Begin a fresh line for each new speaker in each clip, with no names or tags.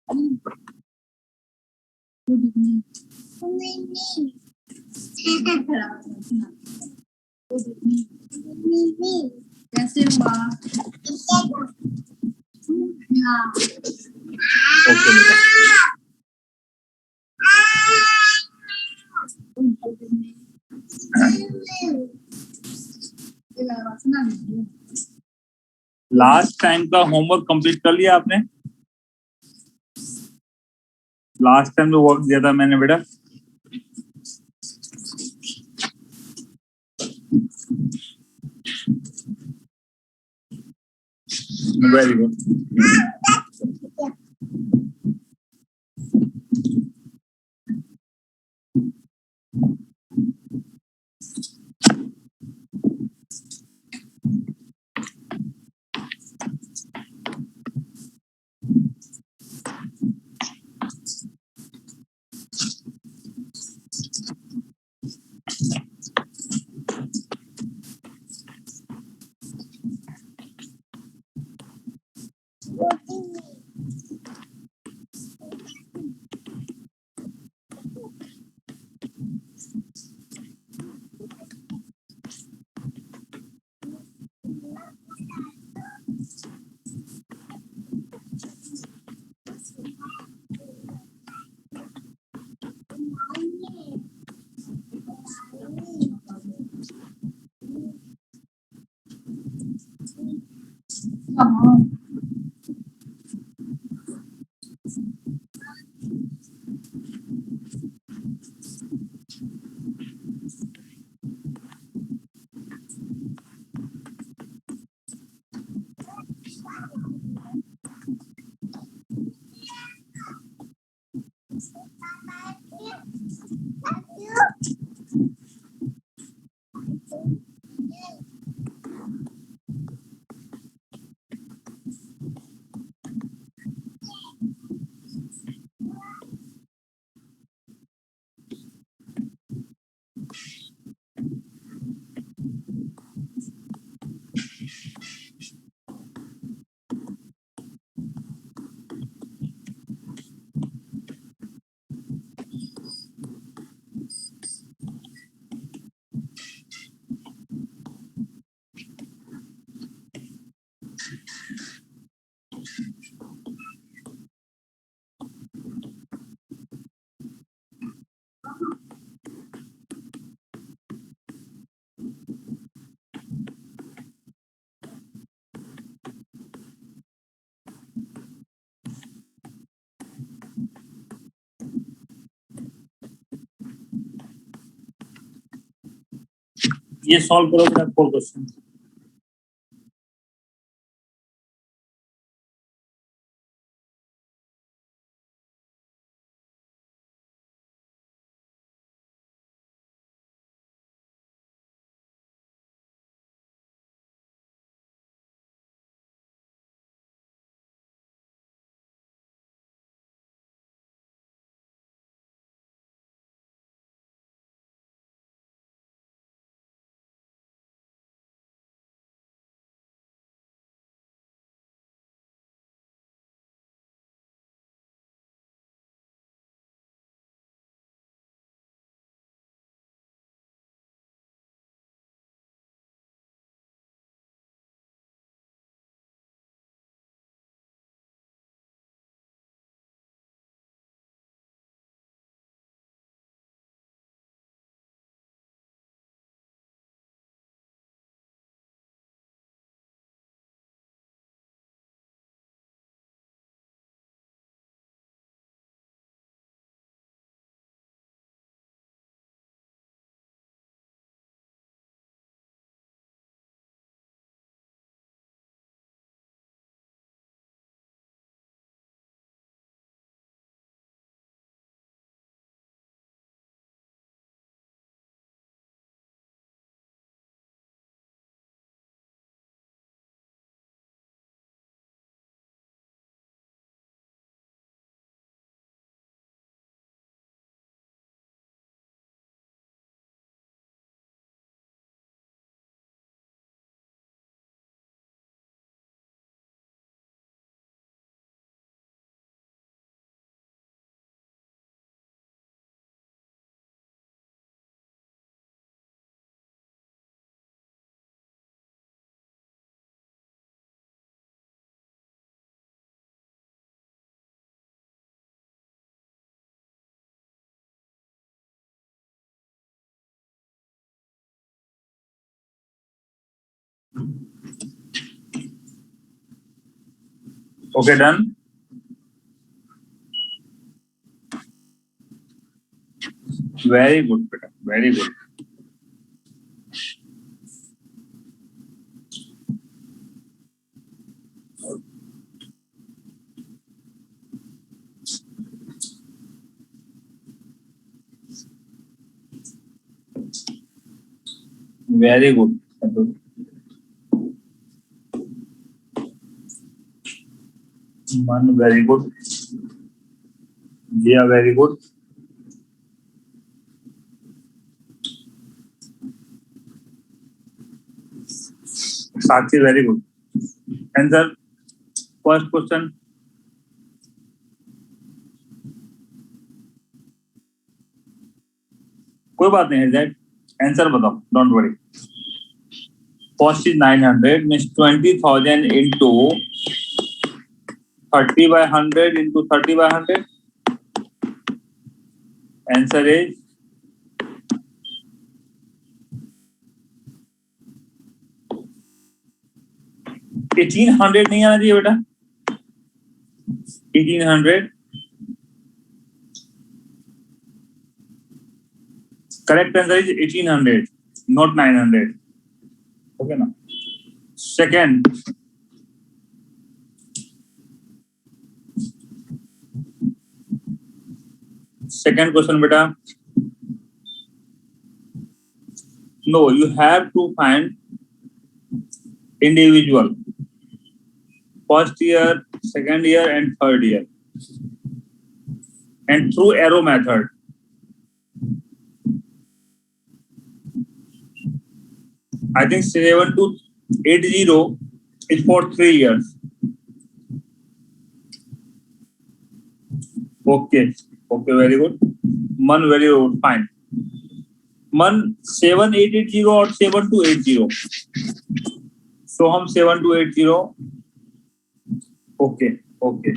Good evening. Good evening. कैसे हो आप? हाँ।
ओके बेटा। लास्ट टाइम का होमवर्क कंप्लीट कर लिया आपने? लास्ट टाइम जो वर्क दिया था मैंने बेटा। Very good. ये सॉल्व करो बेटा 4 question. Okay, done. Very good, beta. Very good. Very good. Man, very good. Yeah, very good. Sakshi, very good. Answer. First question. कोई बात नहीं है दैट. आंसर बताओ. Don't worry. Cost is 900 means 20,000 into 30 by 100 into 30 by 100. Answer is 1800. नहीं आना चाहिए बेटा. 1800. Correct answer is 1800, not 900. Okay ना. Second. Second question beta. No, you have to find individual. First year, second year and third year. And through arrow method. I think 7280 is for 3 years. Okay. Okay, very good. Man, very good. Fine. Man, 7880 or 7280. So हम 7280. Okay. Okay.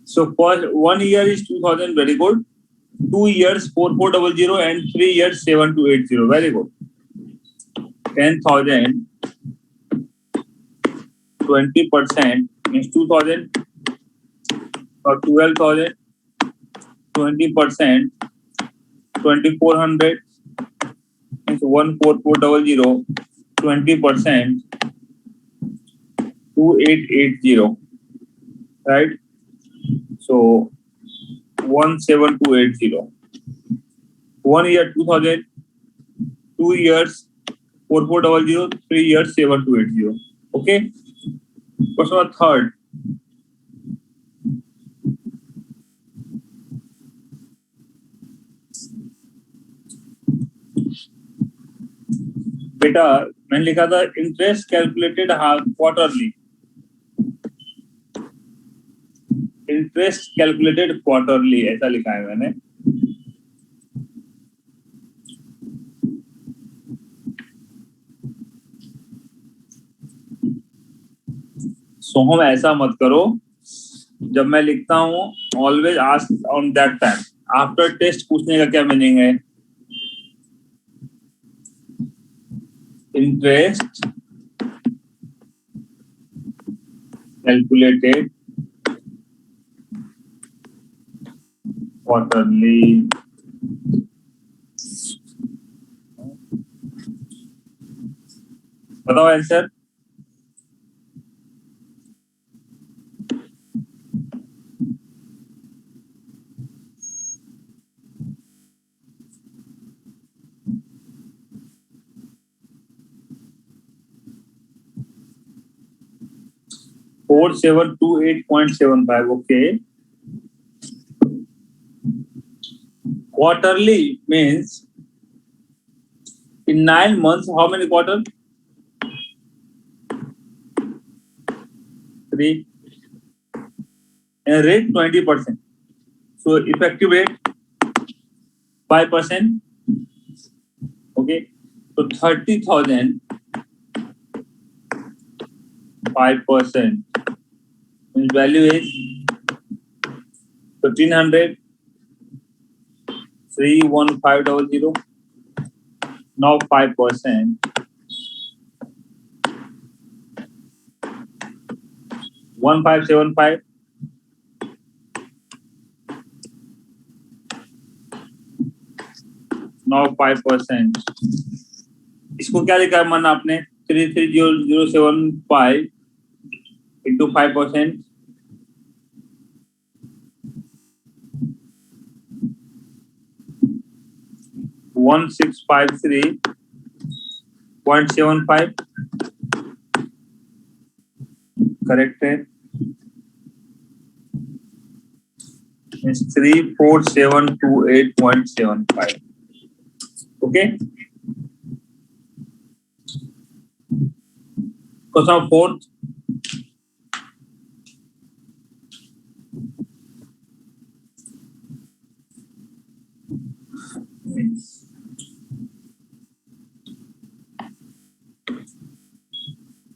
So first 1 year is 2000. Very good. 2 years 4400 and 3 years 7280. Very good. 10,000. 20% means 2000 or 12,000. 20%. 2400 means 14400. 20%. 2880. Right? So 17280. 1 year 2000. 2 years 4400. 3 years 7280. Okay. Question number third. बेटा मैंने लिखा था interest calculated quarterly. Interest calculated quarterly ऐसा लिखा है मैंने. सो हम ऐसा मत करो. जब मैं लिखता हूँ always ask on that time. After test पूछने का क्या मीनिंग है? Interest calculated quarterly. बताओ answer. Four 728.75. Okay. Quarterly means in 9 months, how many quarters? 3. And rate 20%. So effective rate 5%. Okay. So 30,000 5%. Means value is 1500. 31500. Now 5%. 1575. Now 5%. इसको क्या लिखा है मन आपने? 330,075 into 5%. 1653.75. करेक्ट है. It's 34728.75. Okay. Question fourth.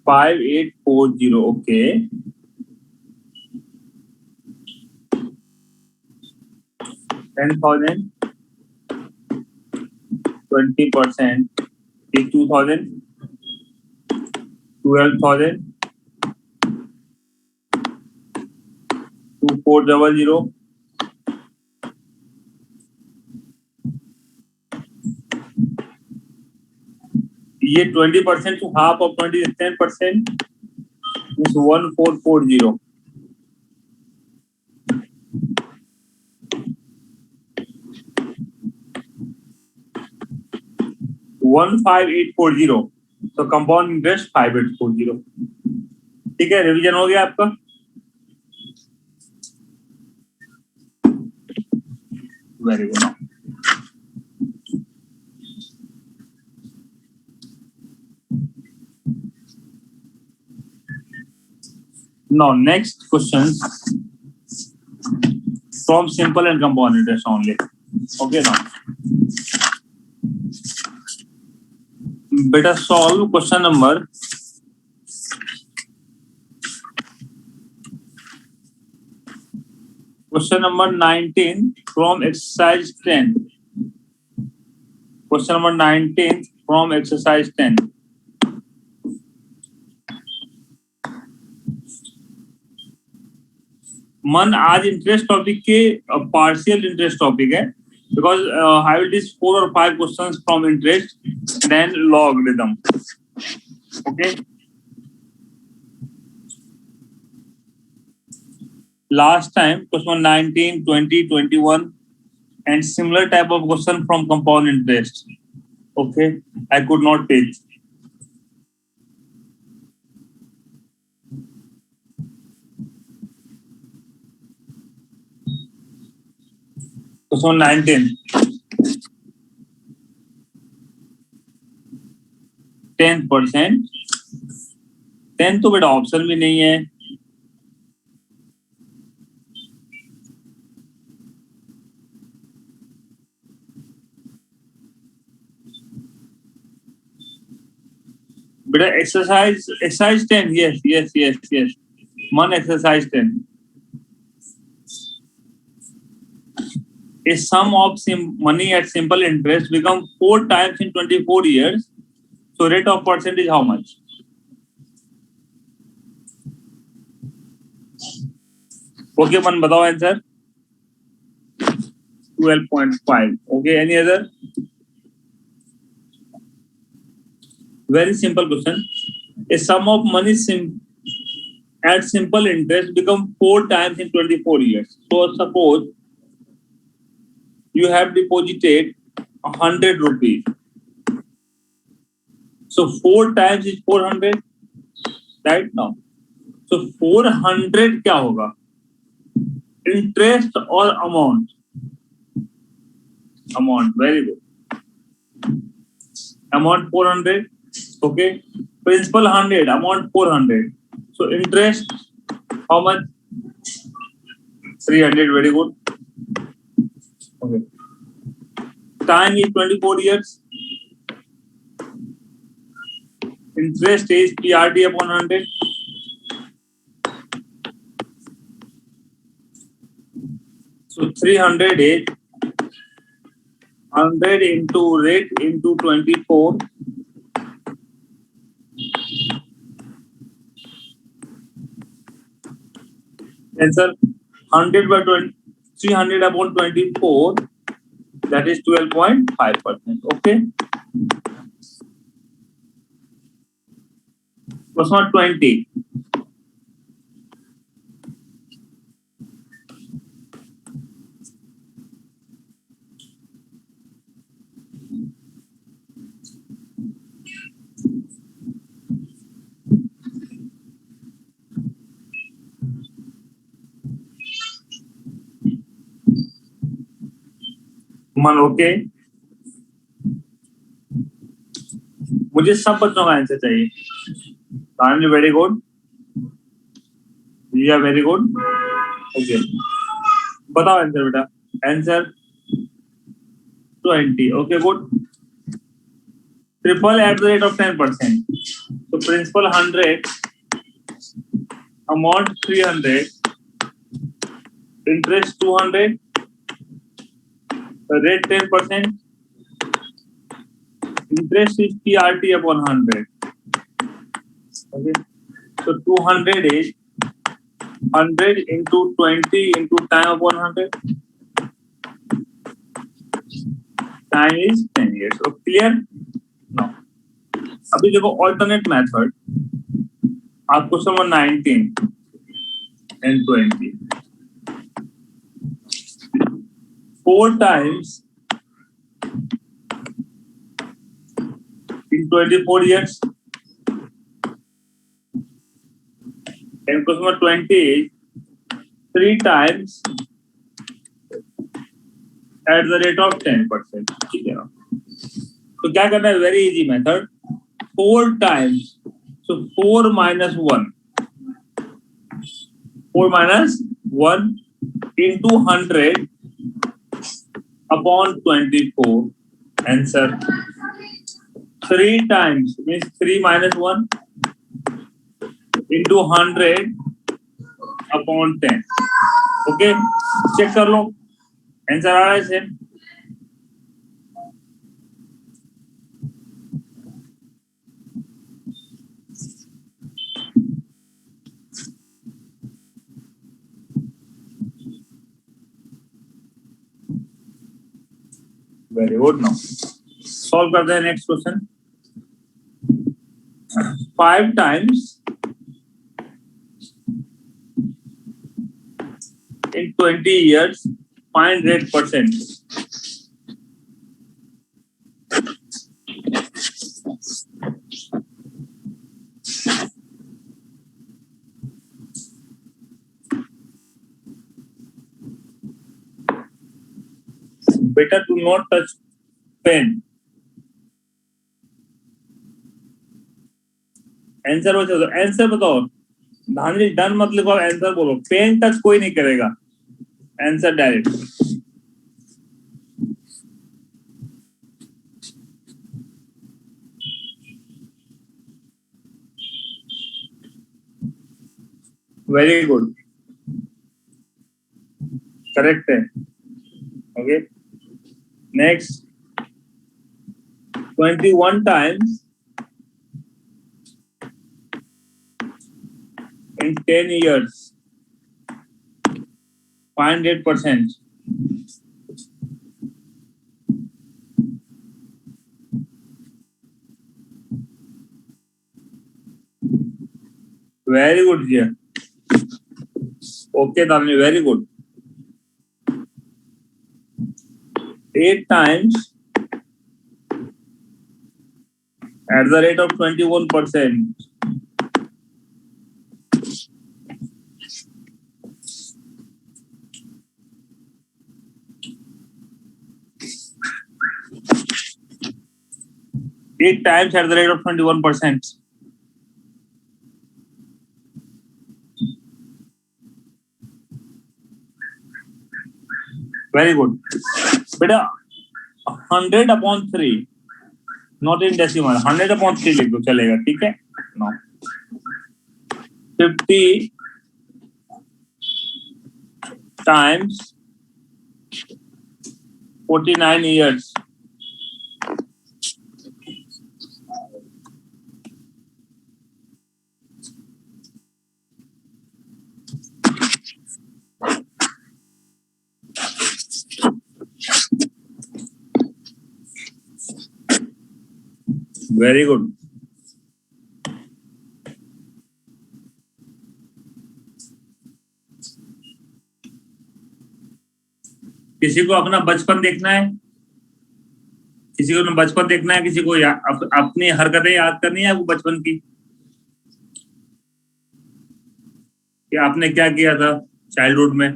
$5,840. Okay. 10,000. 20% is 2,000. 12,000. 2400. ये 20% to half of 20 is 10%. Is 1440. $15,840. तो compound interest 5840. ठीक है, रिवीजन हो गया आपका. Very good. Now next questions from simple and compound interest only. Okay now. Beta solve question number 19 from exercise 10. Question number 19 from exercise 10. मन आज interest topic के partial interest topic है, because I will this 4 or 5 questions from interest then logarithm. Okay. Last time question 19, 20, 21 and similar type of question from compound interest. Okay, I could not teach. Question 19. 10%. 10 तो बेटा option भी नहीं है. बेटा exercise 10. Yes. One exercise 10. A sum of money at simple interest become 4 times in 24 years. So rate of percent is how much? Okay, man, बताओ answer. 12.5. Okay, any other? Very simple question. A sum of money at simple interest become 4 times in 24 years. So suppose you have deposited 100 rupees. So 4 times is 400, right now. So 400 क्या होगा? Interest or amount? Amount, very good. Amount 400. Okay. Principal 100, amount 400. So interest, how much? 300, very good. Okay. Time is 24 years. Interest is PRD upon 100. So 300 is 100 into rate into 24. Answer 100 by 20, 300 upon 24, that is 12.5%. Okay. Question number 20. मन okay, मुझे सब बच्चों का answer चाहिए. तान्वी very good, रिया very good. Okay, बताओ answer बेटा. Answer 20. Okay good. Triple at the rate of 10%. So principal 100, amount 300, interest 200, rate 10%, interest is TRT upon 100. Okay, so 200 is 100 into 20 into time upon 100. Time is 10 years. So clear? No. अभी देखो alternate method. आप question number 19 and 20. 4 times in 24 years. And question number 20 is 3 times at the rate of 10%. ठीक है ना? तो क्या करना है? Very easy method. 4 times. So 4 minus 1. 4 minus 1 into 100 upon 24. Answer 3 times means 3 minus 1 into 100 upon 10. Okay, check कर लो. Answer आ रहा है same. Very good. Now solve करते हैं next question. 5 times in 20 years, find rate percent. Better do not touch pen. Answer बताओ. Answer बताओ. धांधली done मत लिखो, आंसर बोलो. पेन टच कोई नहीं करेगा. Answer direct. Very good, correct है. Okay, next. 21 times in 10 years, find 8%. Very good here. Okay, Dhamni, very good. 8 times at the rate of 21%. Eight times at the rate of 21%. Very good. बेटा 100 upon 3, not in decimal. 100 upon 3 लिख दो, चलेगा. ठीक है. No. 50 times 49 years. Very good. किसी को अपना बचपन देखना है, किसी को बचपन देखना है, किसी को अपनी हरकतें याद करनी है आपको बचपन की, कि आपने क्या किया था चाइल्डहुड में।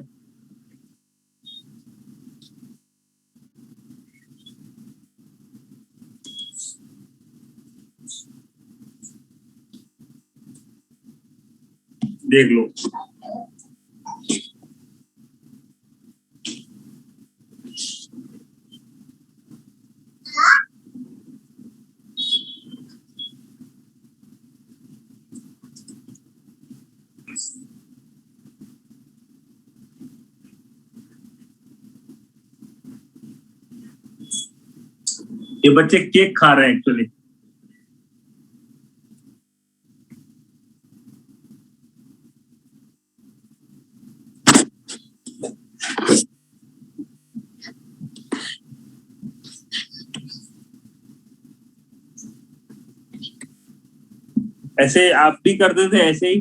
देख लो। ये बच्चे केक खा रहे हैं एक्चुअली। ऐसे आप भी करते थे ऐसे ही?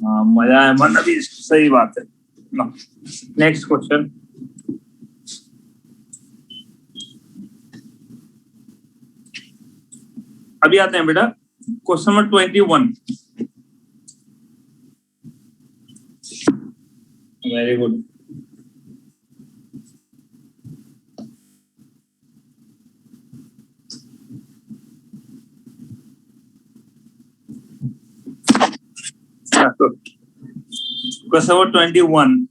हाँ, मजा है मन अभी, सही बात है। Next question. अभी आते हैं बेटा question number 21। Very good. Question number 21।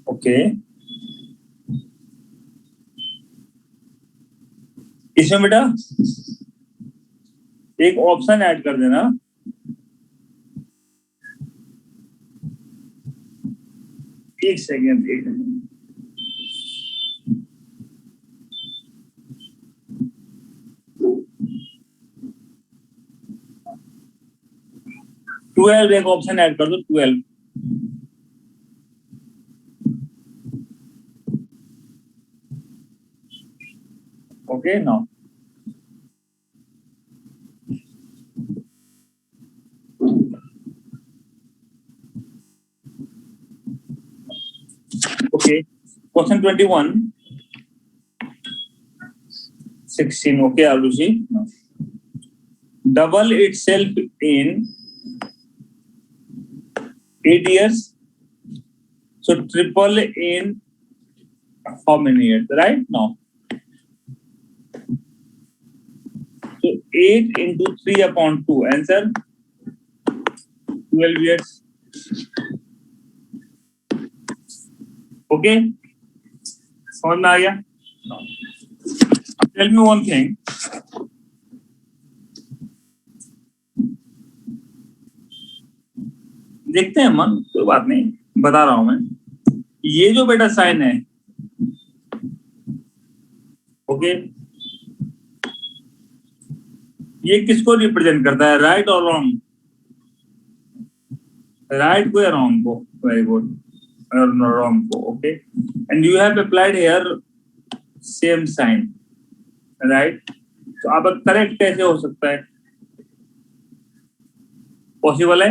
Okay, इसमें बेटा एक ऑप्शन ऐड कर देना। एक सेकेंड, एक सेकेंड। ट्वेल्व एक ऑप्शन ऐड कर दो, 12। Okay now okay, question 21, 16. Okay, Arushi, no. Double itself in 8 years, so triple in how many years, right? No, so 8 into 3 upon 2, answer 12 years. Okay, समझ में आ गया? Tell me one thing. देखते हैं मन, कोई बात नहीं, बता रहा हूं मैं। ये जो बेटा साइन है, ओके, ये किसको रिप्रेजेंट करता है, राइट और रॉन्ग? राइट को या रॉन्ग को? वेरी गुड, रॉन्ग को। Okay, and you have applied here same sign, right? तो अब करेक्ट कैसे हो सकता है? पॉसिबल है?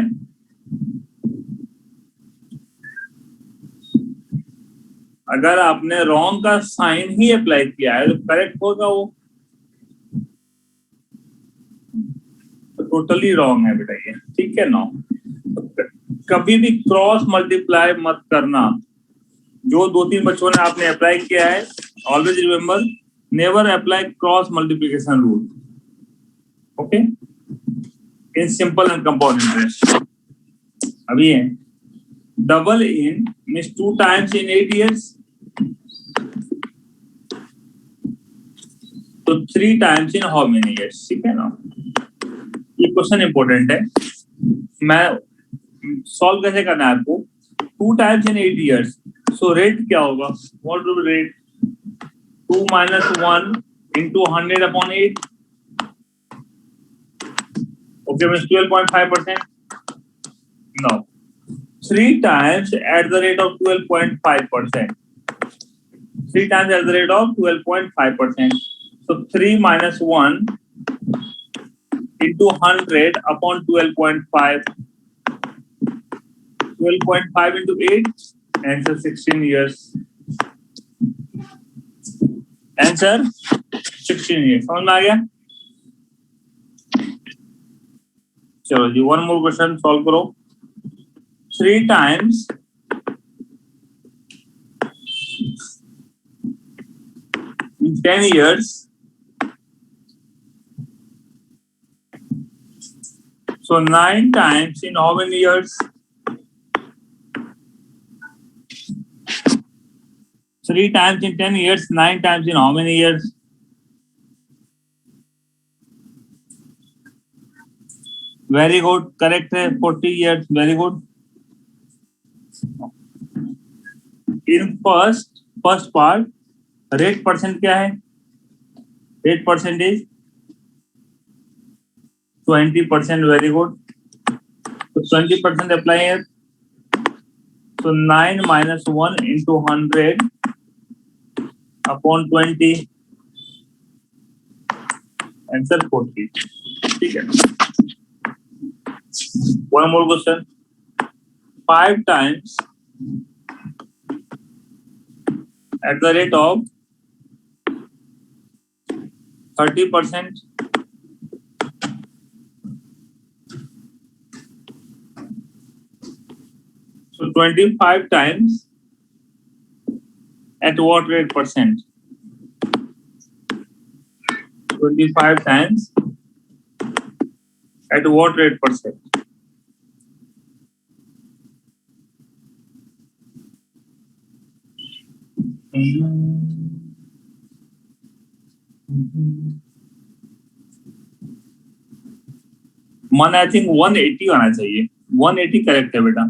अगर आपने रॉन्ग का साइन ही अप्लाई किया है तो करेक्ट होगा वो? तो टोटली रॉन्ग है बेटा ये, ठीक है ना? कभी भी क्रॉस मल्टीप्लाई मत करना। जो 2-3 बच्चों ने आपने अप्लाई किया है, always remember, never apply cross multiplication rule, okay, in simple and compound interest. अभी है double in means 2 times in 8 years, तो 3 times in how many years, ठीक है ना? ये क्वेश्चन इंपॉर्टेंट है। मैं सॉल्व कैसे करना है आपको? 2 times in 8 years. So rate क्या होगा? What will be rate? 2 minus 1 into 100 upon 8. Okay, means 12.5%. No. 3 times at the rate of 12.5%. 3 times at the rate of 12.5%. So 3 minus 1 into 100 upon 12.5. 12.5 into 8. Answer 16 years. Answer 16 years. समझ में आ गया? चलो जी, one more question solve करो. 3 times in 10 years. So 9 times in how many years? 3 times in 10 years, 9 times in how many years? Very good, correct है, 40 years, very good. In first part, rate percent क्या है? Rate percentage 20%, very good. So 20% apply here. So 9 minus 1 into 100 upon 20. Answer 40. ठीक है. One more question. 5 times at the rate of 30%. So 25 times at what rate percent? 25 times at what rate percent? मन I think 180 आना चाहिए. 180 correct है बेटा.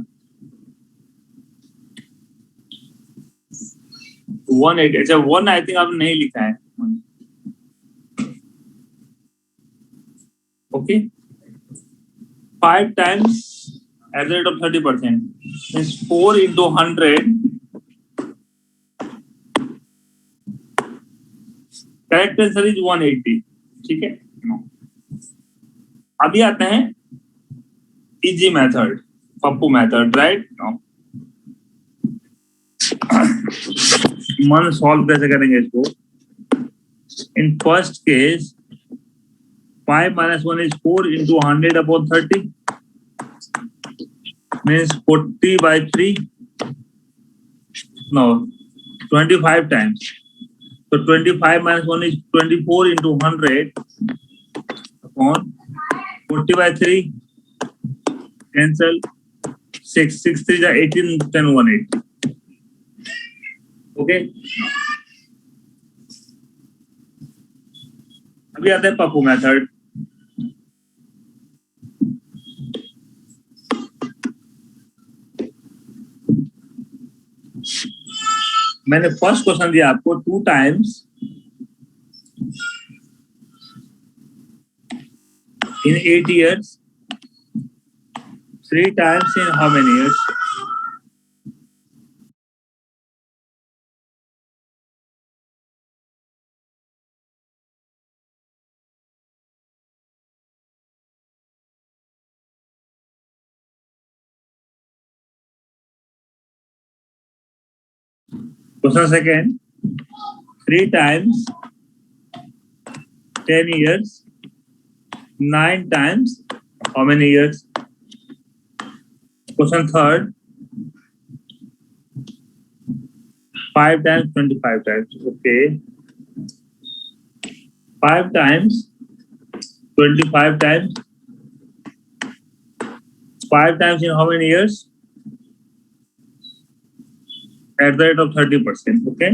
180. अच्छा 1 I think आपने नहीं लिखा है. Okay. 5 times at the rate of 30% means 4 into 100. Correct answer is 180. ठीक है. अभी आते हैं easy method, Pappu method, right? मन सॉल्व कैसे करेंगे इसको? In first case 5 minus 1 is 4 into 100 upon 30 means 40 by 3. No, 25 times. So 25 minus 1 is 24 into 100 upon 40 by 3. Cancel. 6 3 is 18, 10 180. Okay. अभी आता है पप्पू मेथड. मैंने फर्स्ट क्वेश्चन दिया आपको 2 times in 8 years, 3 times in how many years? Question second, 3 times 10 years, 9 times how many years? Question third, 5 times 25 times. Okay. 5 times 25 times. 5 times in how many years? At the rate of 30%. Okay.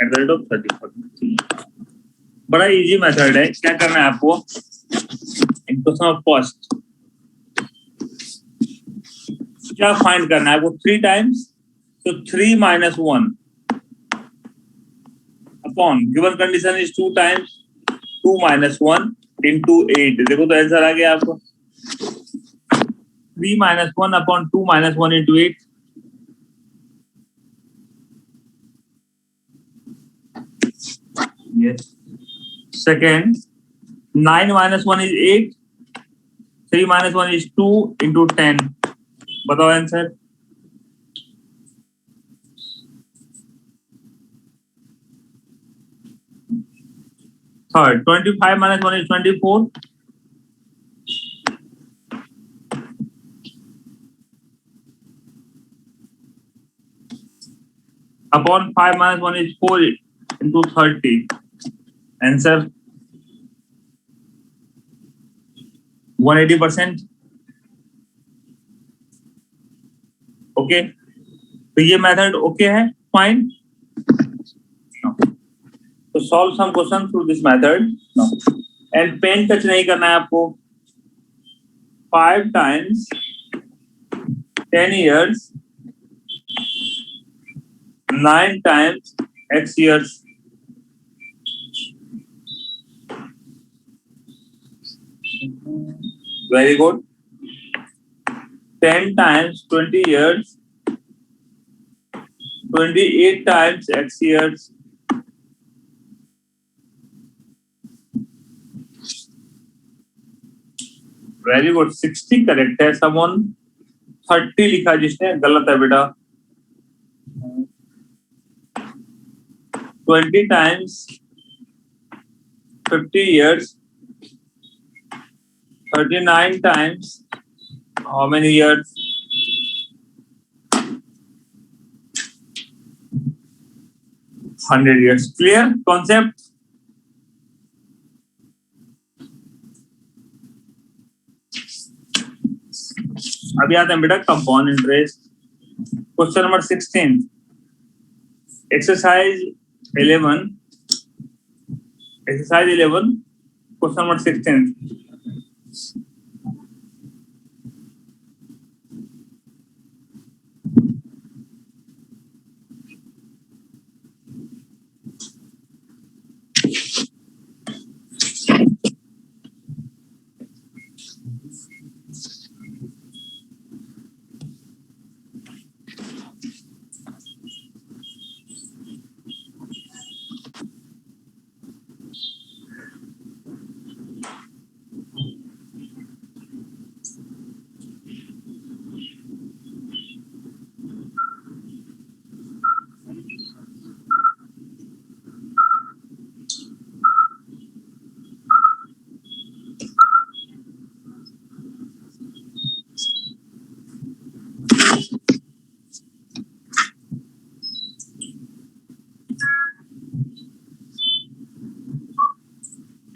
At the rate of 30%. बड़ा easy method है. क्या करना है आपको? इन question of first क्या find करना है आपको? 3 टाइम्स, तो 3 minus 1 upon given condition is 2 times 2 minus 1 into 8. देखो तो आंसर आ गया आपको 3 minus 1 upon 2 minus 1 into 8. Yes. Second, 9 minus 1 is 8. 3 minus 1 is 2 into 10. बताओ answer. Third, 25 minus 1 is 24. Upon 5 minus 1 is 4 into 30. Answer 180%. Okay, तो ये method okay है, fine. तो solve some question through this method. And pen touch नहीं करना है आपको. 5 times 10 years, 9 times x years. Very good. 10 times 20 years, 28 times x years. Very good. 60 correct है. Someone 30 लिखा जिसने, गलत है बेटा. 20 times 50 years, 39 times how many years? 100 years. Clear concept? अभी आते हैं बेटा compound interest. Question number 16, exercise 11, question number 16.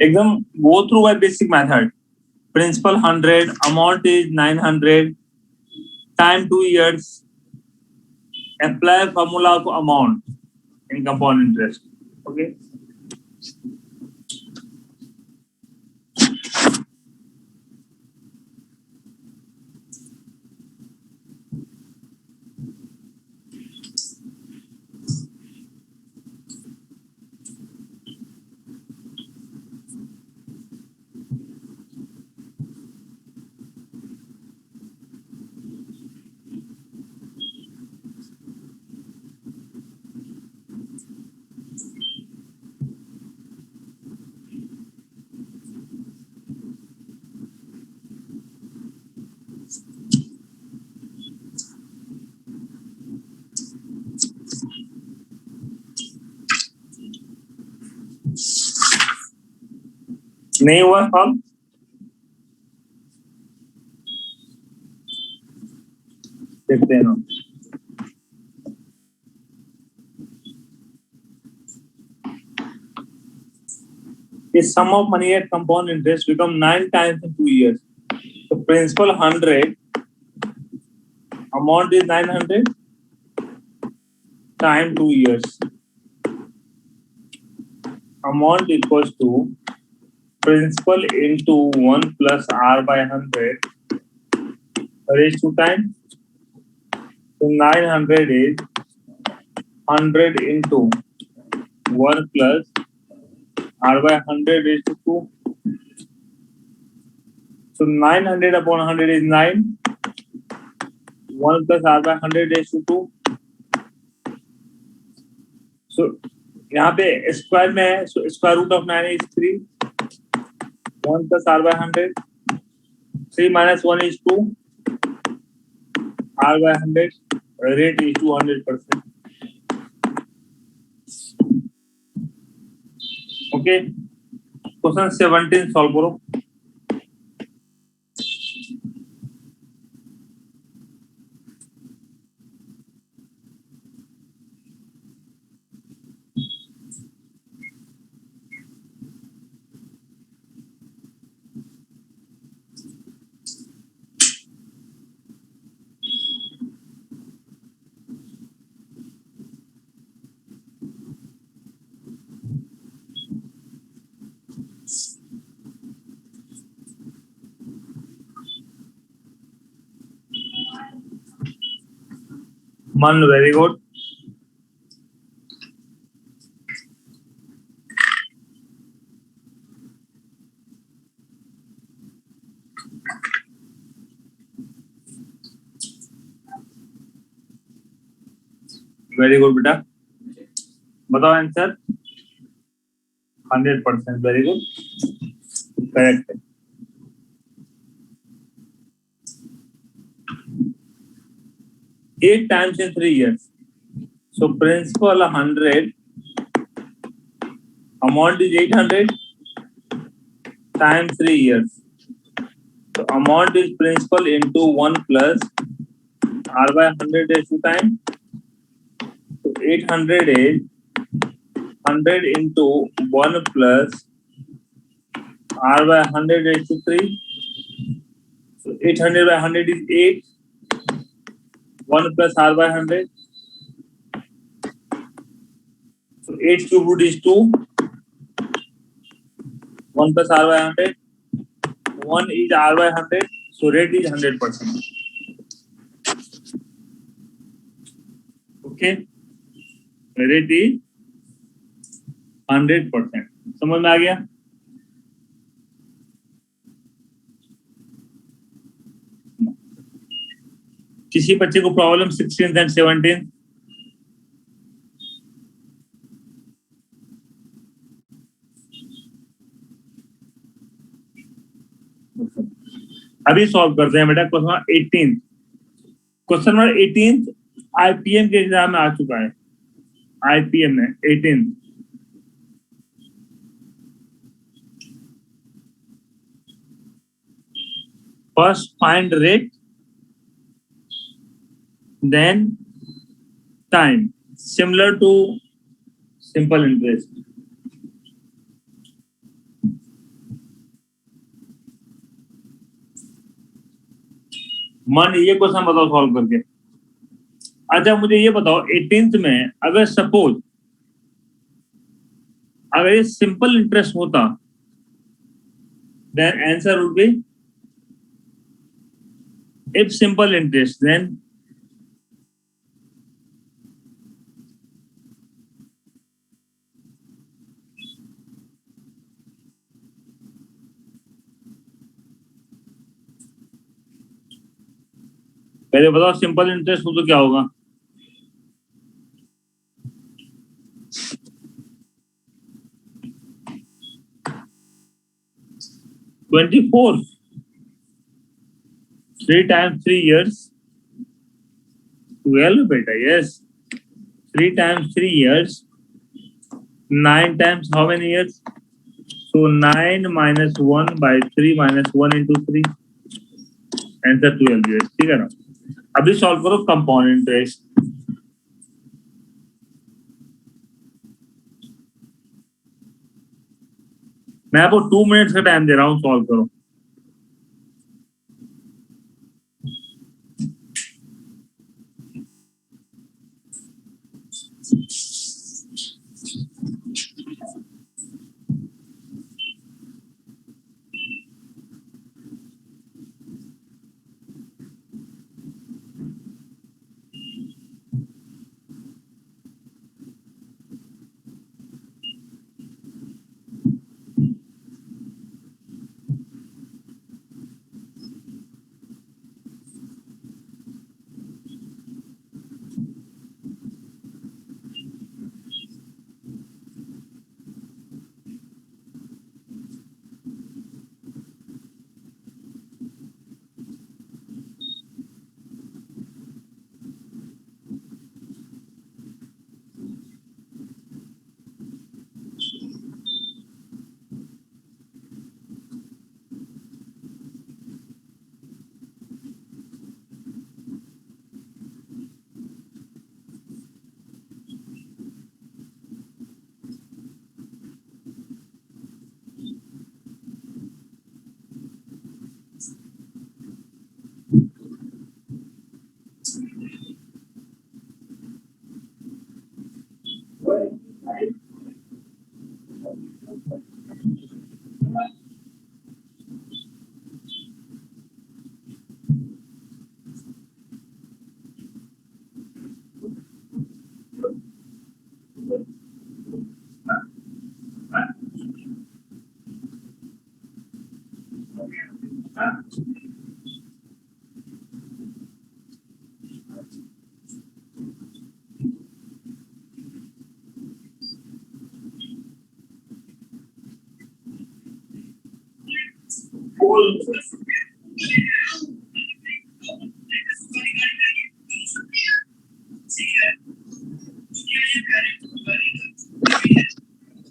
एकदम go through by basic method. Principal 100, amount is 900, time 2 years. Apply formula of amount in compound interest. Okay. नहीं हुआ solve. देखते हैं. The sum of money at compound interest become 9 times in 2 years. So principal 100, amount is 900, time 2 years. Amount equals to principal into 1 plus r by 100 raised to time. So 900 is 100 into 1 plus r by 100 is to 2. So 900 upon 100 is 9. 1 plus r by 100 is to 2. So यहाँ पे square में है, so square root of 9 is 3. 1 plus r by 100. 3 minus 1 is 2. R by 100. Rate is 200%. Okay. Question 17 solve करो. Man, very good. Very good, बेटा. बताओ answer. 100%. Very good. Correct. 8 times in 3 years. So principal 100. Amount is 800 times 3 years. So amount is principal into 1 plus r by 100 is 2 times. So 800 is 100 into 1 plus r by 100 is to 3. So 800 by 100 is 8. 1 plus r by 100. So 8 cube root is 2. 1 plus r by 100. 1 is r by 100. So rate is 100%. Okay. Rate is 100%. समझ में आ गया? किसी बच्चे को problem 16 and 17? अभी solve करते हैं बेटा. क्वेश्चन 18. क्वेश्चन नंबर 18 आईपीएम के एग्जाम में आ चुका है. आईपीएम में 18. First find rate, then time, similar to simple interest. मन ये क्वेश्चन बताओ सॉल्व करके. अच्छा मुझे ये बताओ 18th में अगर सपोज अगर ये सिंपल इंटरेस्ट होता then answer would be, if simple interest then पहले बताओ सिंपल इंटरेस्ट हो तो क्या होगा. $24. 3 times 3 years. 12 बेटा. Yes. 3 times 3 years. 9 times how many years? So 9 minus 1 by 3 minus 1 into 3. Answer 12 years. ठीक है ना. अभी सॉल्व करो कंपाउंड इंटरेस्ट. मैं आपको 2 मिनट्स का टाइम दे रहा हूं, सॉल्व करो.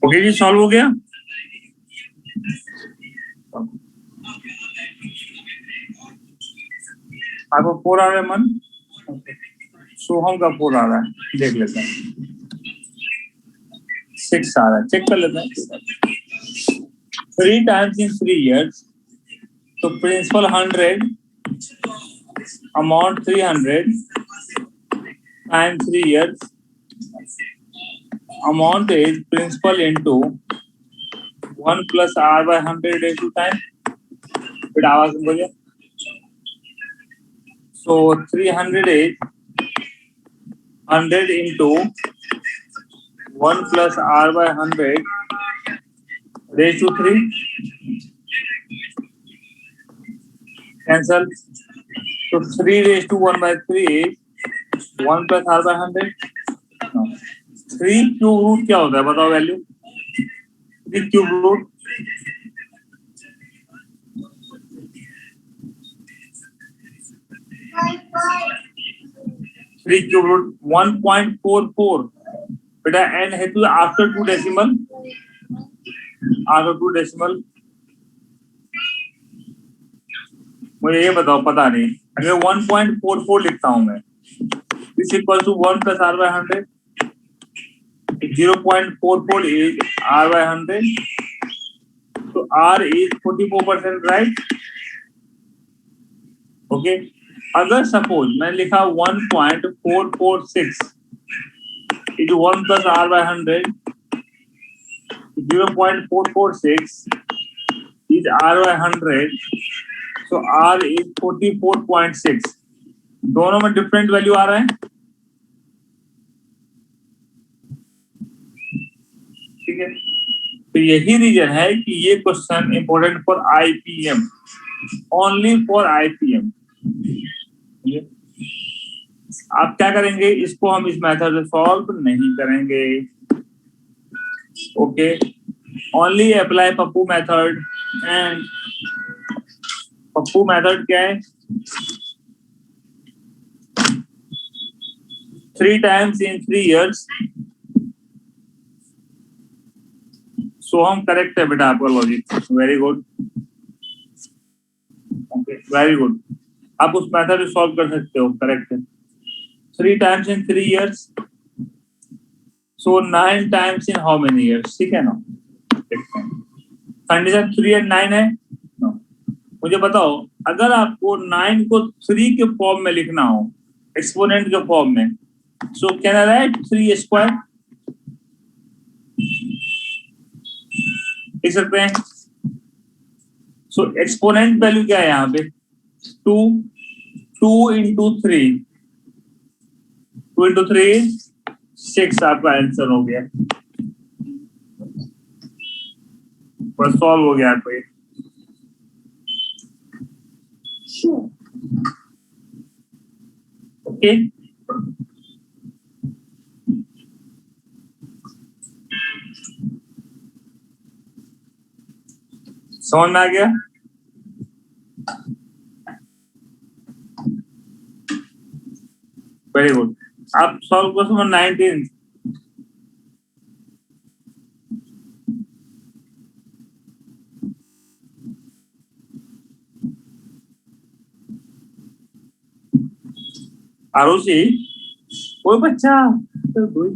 ओके जी, सॉल्व हो गया। आपको 4 आ रहा है मन, सोहम का 4 आ रहा है, देख लेते हैं। 6 आ रहा है, चेक कर लेते हैं। 3 times in 3 years, तो principal 100, amount 300 time 3 years, amount is principal into 1 plus r by 100 into time. फिर आवाज बोलिए। So 300 is 100 into 1 plus r by 100 raised to 3. Cancel. So 3 raised to 1 by 3 is 1 plus r by 100. No. 3 cube root क्या होता है बताओ value? 3 cube root 3 cube root 1.44 बेटा n है तो आफ्टर 2 डेसिमल, आफ्टर 2 डेसिमल। मुझे ये बताओ, पता नहीं, अगर 1.44 लिखता हूं मैं, this equal to 1 plus r by 100, 0.44 is r by 100, तो r is 44%, राइट? ओके, अगर सपोज मैं लिखा 1.446 into 1 plus r by 100, 0.446 is r by 100, so r is 44.6. दोनों में डिफरेंट वैल्यू आ रहा है, ठीक है? तो यही रीजन है कि ये question important for IPM, only for IPM. आप क्या करेंगे, इसको हम इस मेथड से सॉल्व नहीं करेंगे। Okay, only apply Pappu method. And Pappu method क्या है? 3 times in 3 years। सो हम करेक्ट है बेटा आपका logic, very good. Okay, very good, आप उस मेथड से सॉल्व कर सकते हो, करेक्ट है। 3 times in 3 years, so 9 times in how many years? ठीक है ना? कंडीशन 3 और 9 है। मुझे बताओ, अगर आपको 9 को 3 के फॉर्म में लिखना हो, एक्सपोनेंट के फॉर्म में, so can I right 3 square? लिख सकते हैं। सो एक्सपोनेंट वैल्यू क्या है यहाँ पे? 2 into 3, 2 into 3 6, आपका आंसर हो गया, बस सॉल्व हो गया आपको। ओके, समझ में आ गया? वेरी गुड, आप सॉल्व क्वेश्चन नंबर 19। आरुषि, कोई बच्चा तो कोई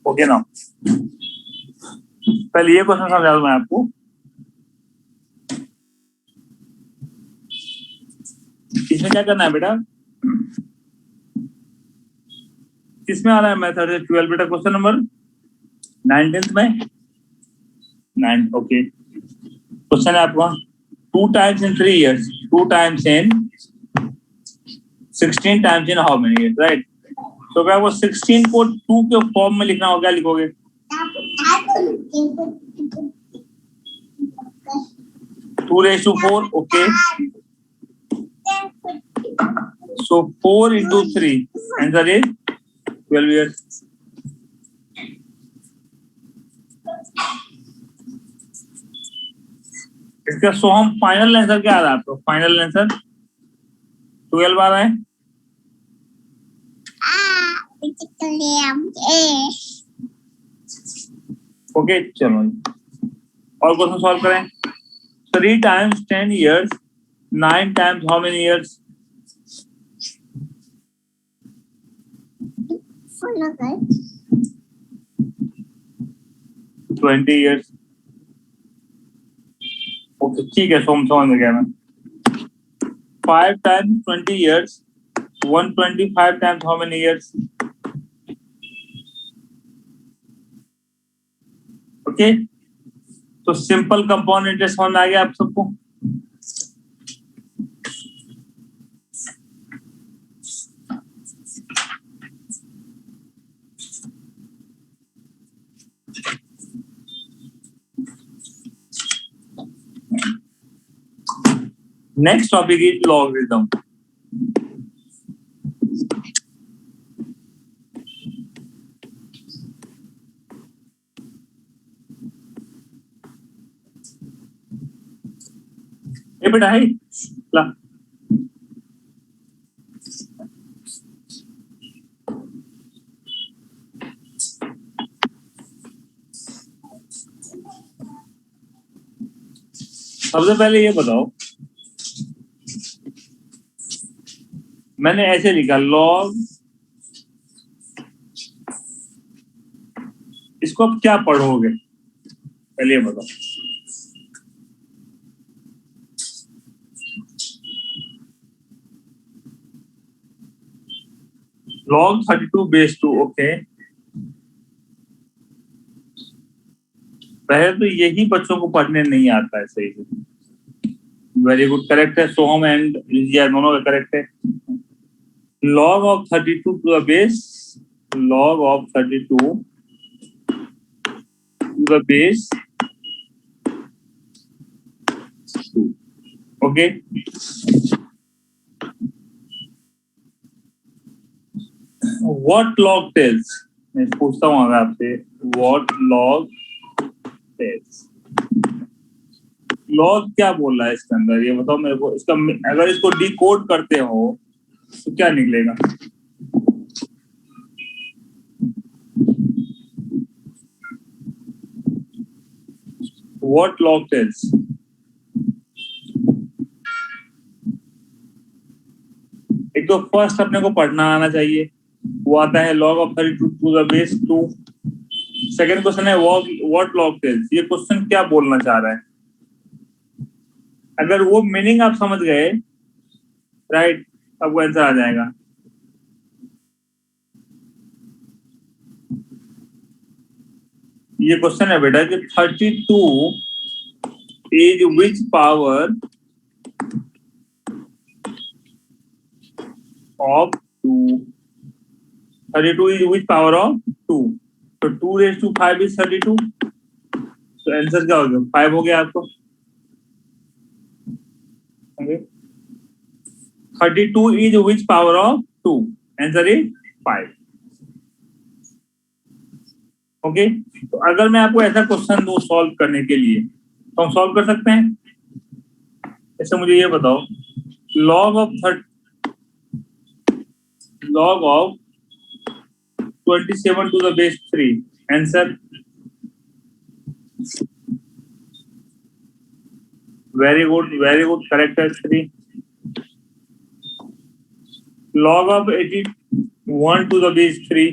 ओके ना, पहले ये क्वेश्चन समझा दूं मैं आपको। इसमें क्या करना है बेटा, किसमें आ रहा है मेथड 12 बेटा, क्वेश्चन नंबर 19 में 9। ओके, क्वेश्चन है आपका 2 times in 3 years, 2 times in 16 times in how many years, right? तो क्या वो 16 को 2 के फॉर्म में लिखना हो, क्या लिखोगे? 2⁴, okay. So 4 into 3, answer is 12 years. इसका सो हम फाइनल आंसर क्या आ रहा है आपको? फाइनल आंसर 12 आ रहा है। ओके, चलो और क्वेश्चन सॉल्व करें। 3 times 10 years, 9 times how many years? 20 years. Okay, ठीक है, समझ गया मैं। 5 times 20 years, 125 times how many years? Okay, तो सिंपल कंपाउंड इंटरेस्ट समझ आ गया आप सबको? Next topic is logarithm. ये बेटा है ला, सबसे पहले ये बताओ, मैंने ऐसे लिखा लॉग, इसको आप क्या पढ़ोगे पहले ये बताओ। log 32/2, okay. पहले तो यही बच्चों को पढ़ने नहीं आता है सही से। वेरी गुड, करेक्ट है, सोहम एंड रिजिया दोनों का करेक्ट है। log of 32 to the base, log of 32 to the base 2, okay. What log tells, मैं पूछता हूँ अगर आपसे, what log tells, लॉग क्या बोल रहा है इसके अंदर, ये बताओ मेरे को। इसका अगर इसको डिकोड करते हो तो क्या निकलेगा? What log tells? एक तो फर्स्ट अपने को पढ़ना आना चाहिए, वो आता है log of 32 to the base 2। Second question है what log tells, ये क्वेश्चन क्या बोलना चाह रहा है? अगर वो मीनिंग आप समझ गए, राइट, आपको आंसर आ जाएगा। ये क्वेश्चन है बेटा कि 32 is which power of 2? 32 is which power of 2? तो 2⁵ is 32, तो आंसर क्या हो गया? 5 हो गया आपको। 32 is which power of 2? Answer is 5, okay. तो अगर मैं आपको ऐसा क्वेश्चन दूं सॉल्व करने के लिए, तो हम सॉल्व कर सकते हैं। ऐसे मुझे ये बताओ, log of 27 to the base 3, answer very good, correct है 3। log of 81 to the base 3,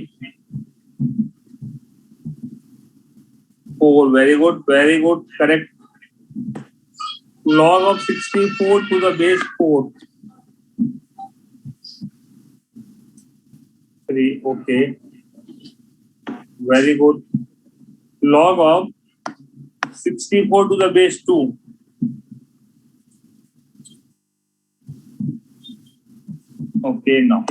4. Very good, correct. Log of 64 to the base 4. 3. Okay. Very good. Log of 64 to the base 2. Okay, now.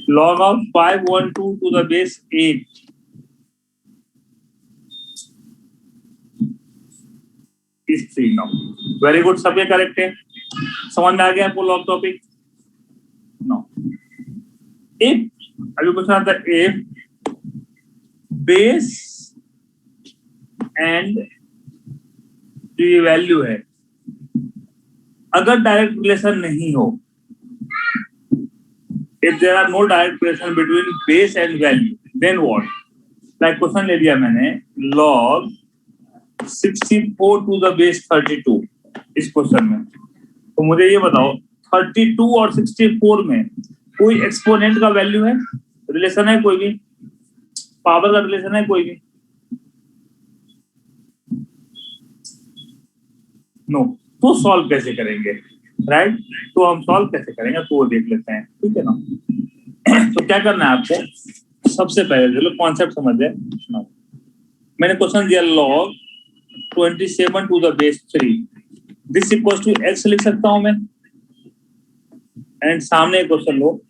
Log of 512 to the base 8. Is 3 now. Very good. सब ये correct है. समझ में आ गया आपको log topic? No. If अभी question आता है if बेस एंड जो ये वैल्यू है अगर डायरेक्ट रिलेशन नहीं हो, if there are no direct relation between base and value, then what? Like question ले लिया मैंने log 64 to the base 32 इस क्वेश्चन में, तो मुझे ये बताओ 32 और 64 में कोई एक्सपोनेंट का वैल्यू है, रिलेशन है कोई भी, पावर का रिलेशन है कोई भी? नो. तो सॉल्व कैसे करेंगे, राइट? तो हम सॉल्व कैसे करेंगे तो वो देख लेते हैं, ठीक है ना? तो क्या करना है आपको, सबसे पहले चलो कॉन्सेप्ट समझ जाए. मैंने क्वेश्चन दिया log 27 to the base 3. This equal to x लिख सकता हूं मैं, एंड सामने एक क्वेश्चन लो,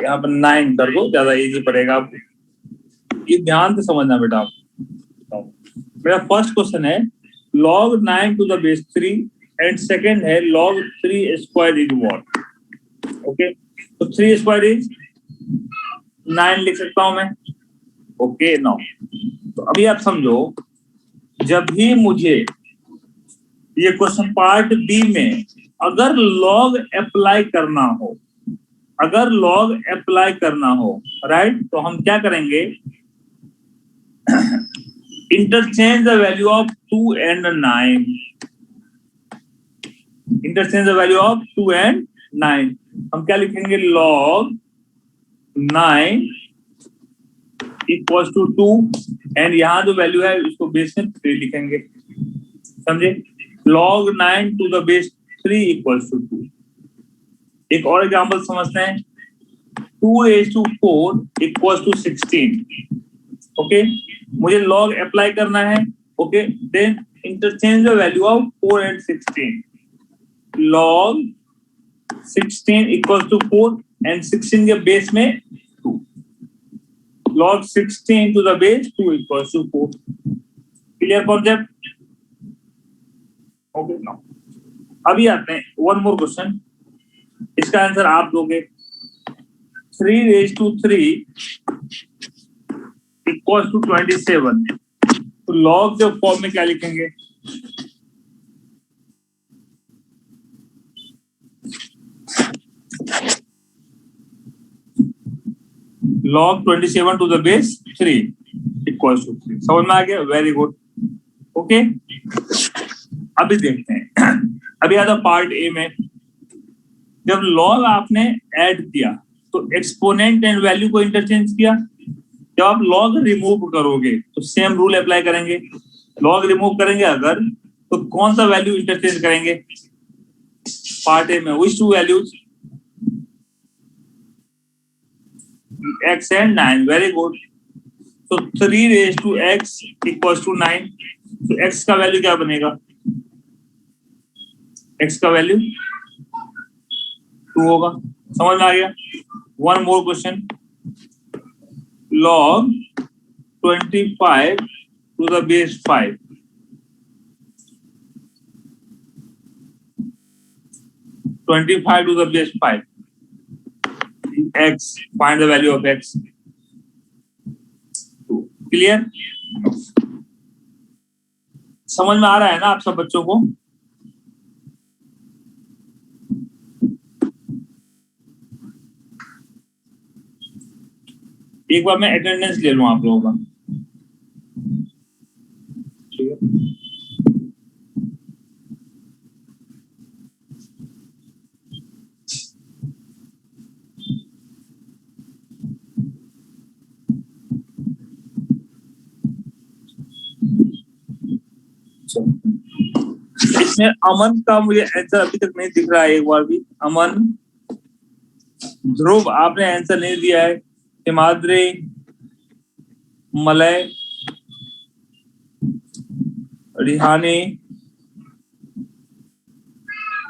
यहाँ पर 9 कर दो, ज्यादा इजी पड़ेगा आपको. ये ध्यान से समझना बेटा. मेरा फर्स्ट क्वेश्चन है log 9 to the base 3 and second है log 3 square is what. Okay, तो 3 स्क्वायर इज 9 लिख सकता हूं मैं. ओके नाउ, तो अभी आप समझो, जब भी मुझे ये क्वेश्चन पार्ट बी में अगर लॉग अप्लाई करना हो, अगर लॉग अप्लाई करना हो, राइट, तो हम क्या करेंगे, interchange the value of 2 and 9. Interchange the value of 2 and 9. हम क्या लिखेंगे, log 9 इक्वल्स टू 2 एंड यहाँ जो वैल्यू है इसको बेस में 3 लिखेंगे. समझे? log 9 to the base 3 equals to 2. एक और एग्जांपल समझते हैं. 2 raised to 4 equals to 16. Okay, मुझे log अप्लाई करना है. Okay, then interchange the value of 4 and 16. log 16 equals to 4 and 16 के बेस में 2. log 16 to the base 2 equals to 4. Clear concept? Okay, now. अभी आते हैं one more question. इसका answer आप दोगे. 3 raised to 3 equals to 27. तो log के फॉर्म में क्या लिखेंगे? log 27 to the base 3 equals to 3. समझ में आ गया? Very good. ओके, अभी देखते हैं. अभी आता पार्ट ए में, जब log आपने ऐड किया तो एक्सपोनेंट एंड वैल्यू को इंटरचेंज किया. जब आप log रिमूव करोगे तो सेम रूल अप्लाई करेंगे. log रिमूव करेंगे अगर, तो कौन सा वैल्यू इंटरचेंज करेंगे पार्ट ए में? विच to values? x and 9. Very good. So 3 raised to x equals to 9. So x का वैल्यू क्या बनेगा? x का वैल्यू 2 होगा. समझ में आ गया? One more question. log 25 to the base 5. 25 to the base 5. x, find the value of x. Clear? समझ में आ रहा है ना आप सब बच्चों को? एक बार मैं अटेंडेंस ले लूं आप लोगों का. ठीक है, अच्छा, इसमें अमन का मुझे आंसर अभी तक नहीं दिख रहा है, एक बार भी। अमन, ध्रुव आपने आंसर नहीं दिया है। हिमाद्री, मलय, रिहानी,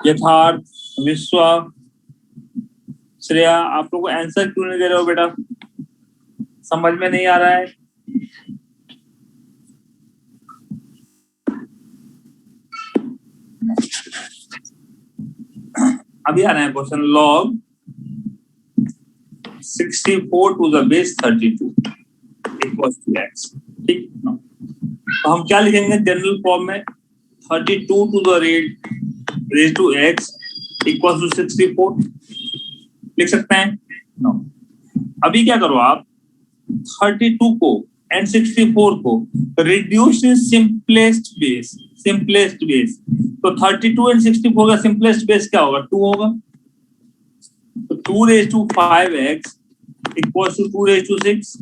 यथार्थ, विश्वा, श्रेया, आप लोग को आंसर क्यों नहीं दे रहे हो बेटा? समझ में नहीं आ रहा है? अभी आ रहा है question. Log 64 to the base 32 equals to x। ठीक, तो हम क्या लिखेंगे जनरल फॉर्म में? 32 to the raise to x equals to 64 लिख सकते हैं। नो, अभी क्या करो आप, 32 को एंड 64 को reduce in simplest base. Simplest base तो 32 एंड 64 का सिंपलेस्ट बेस क्या होगा? 2 होगा। तो 2 raise to 5x equals to 2 raise to 6।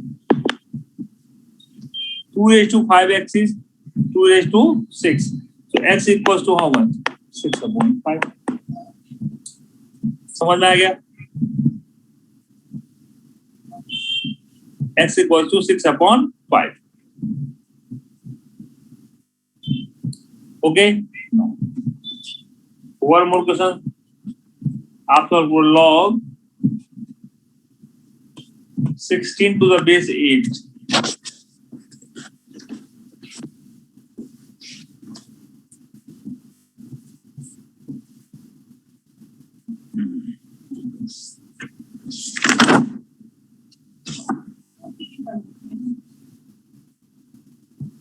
2 raised to 5x is 2 raised to 6. So x equals to how much? 6/5. समझ में आ गया? x equals to 6/5. Okay? No. One more question. After log 16 to the base 8.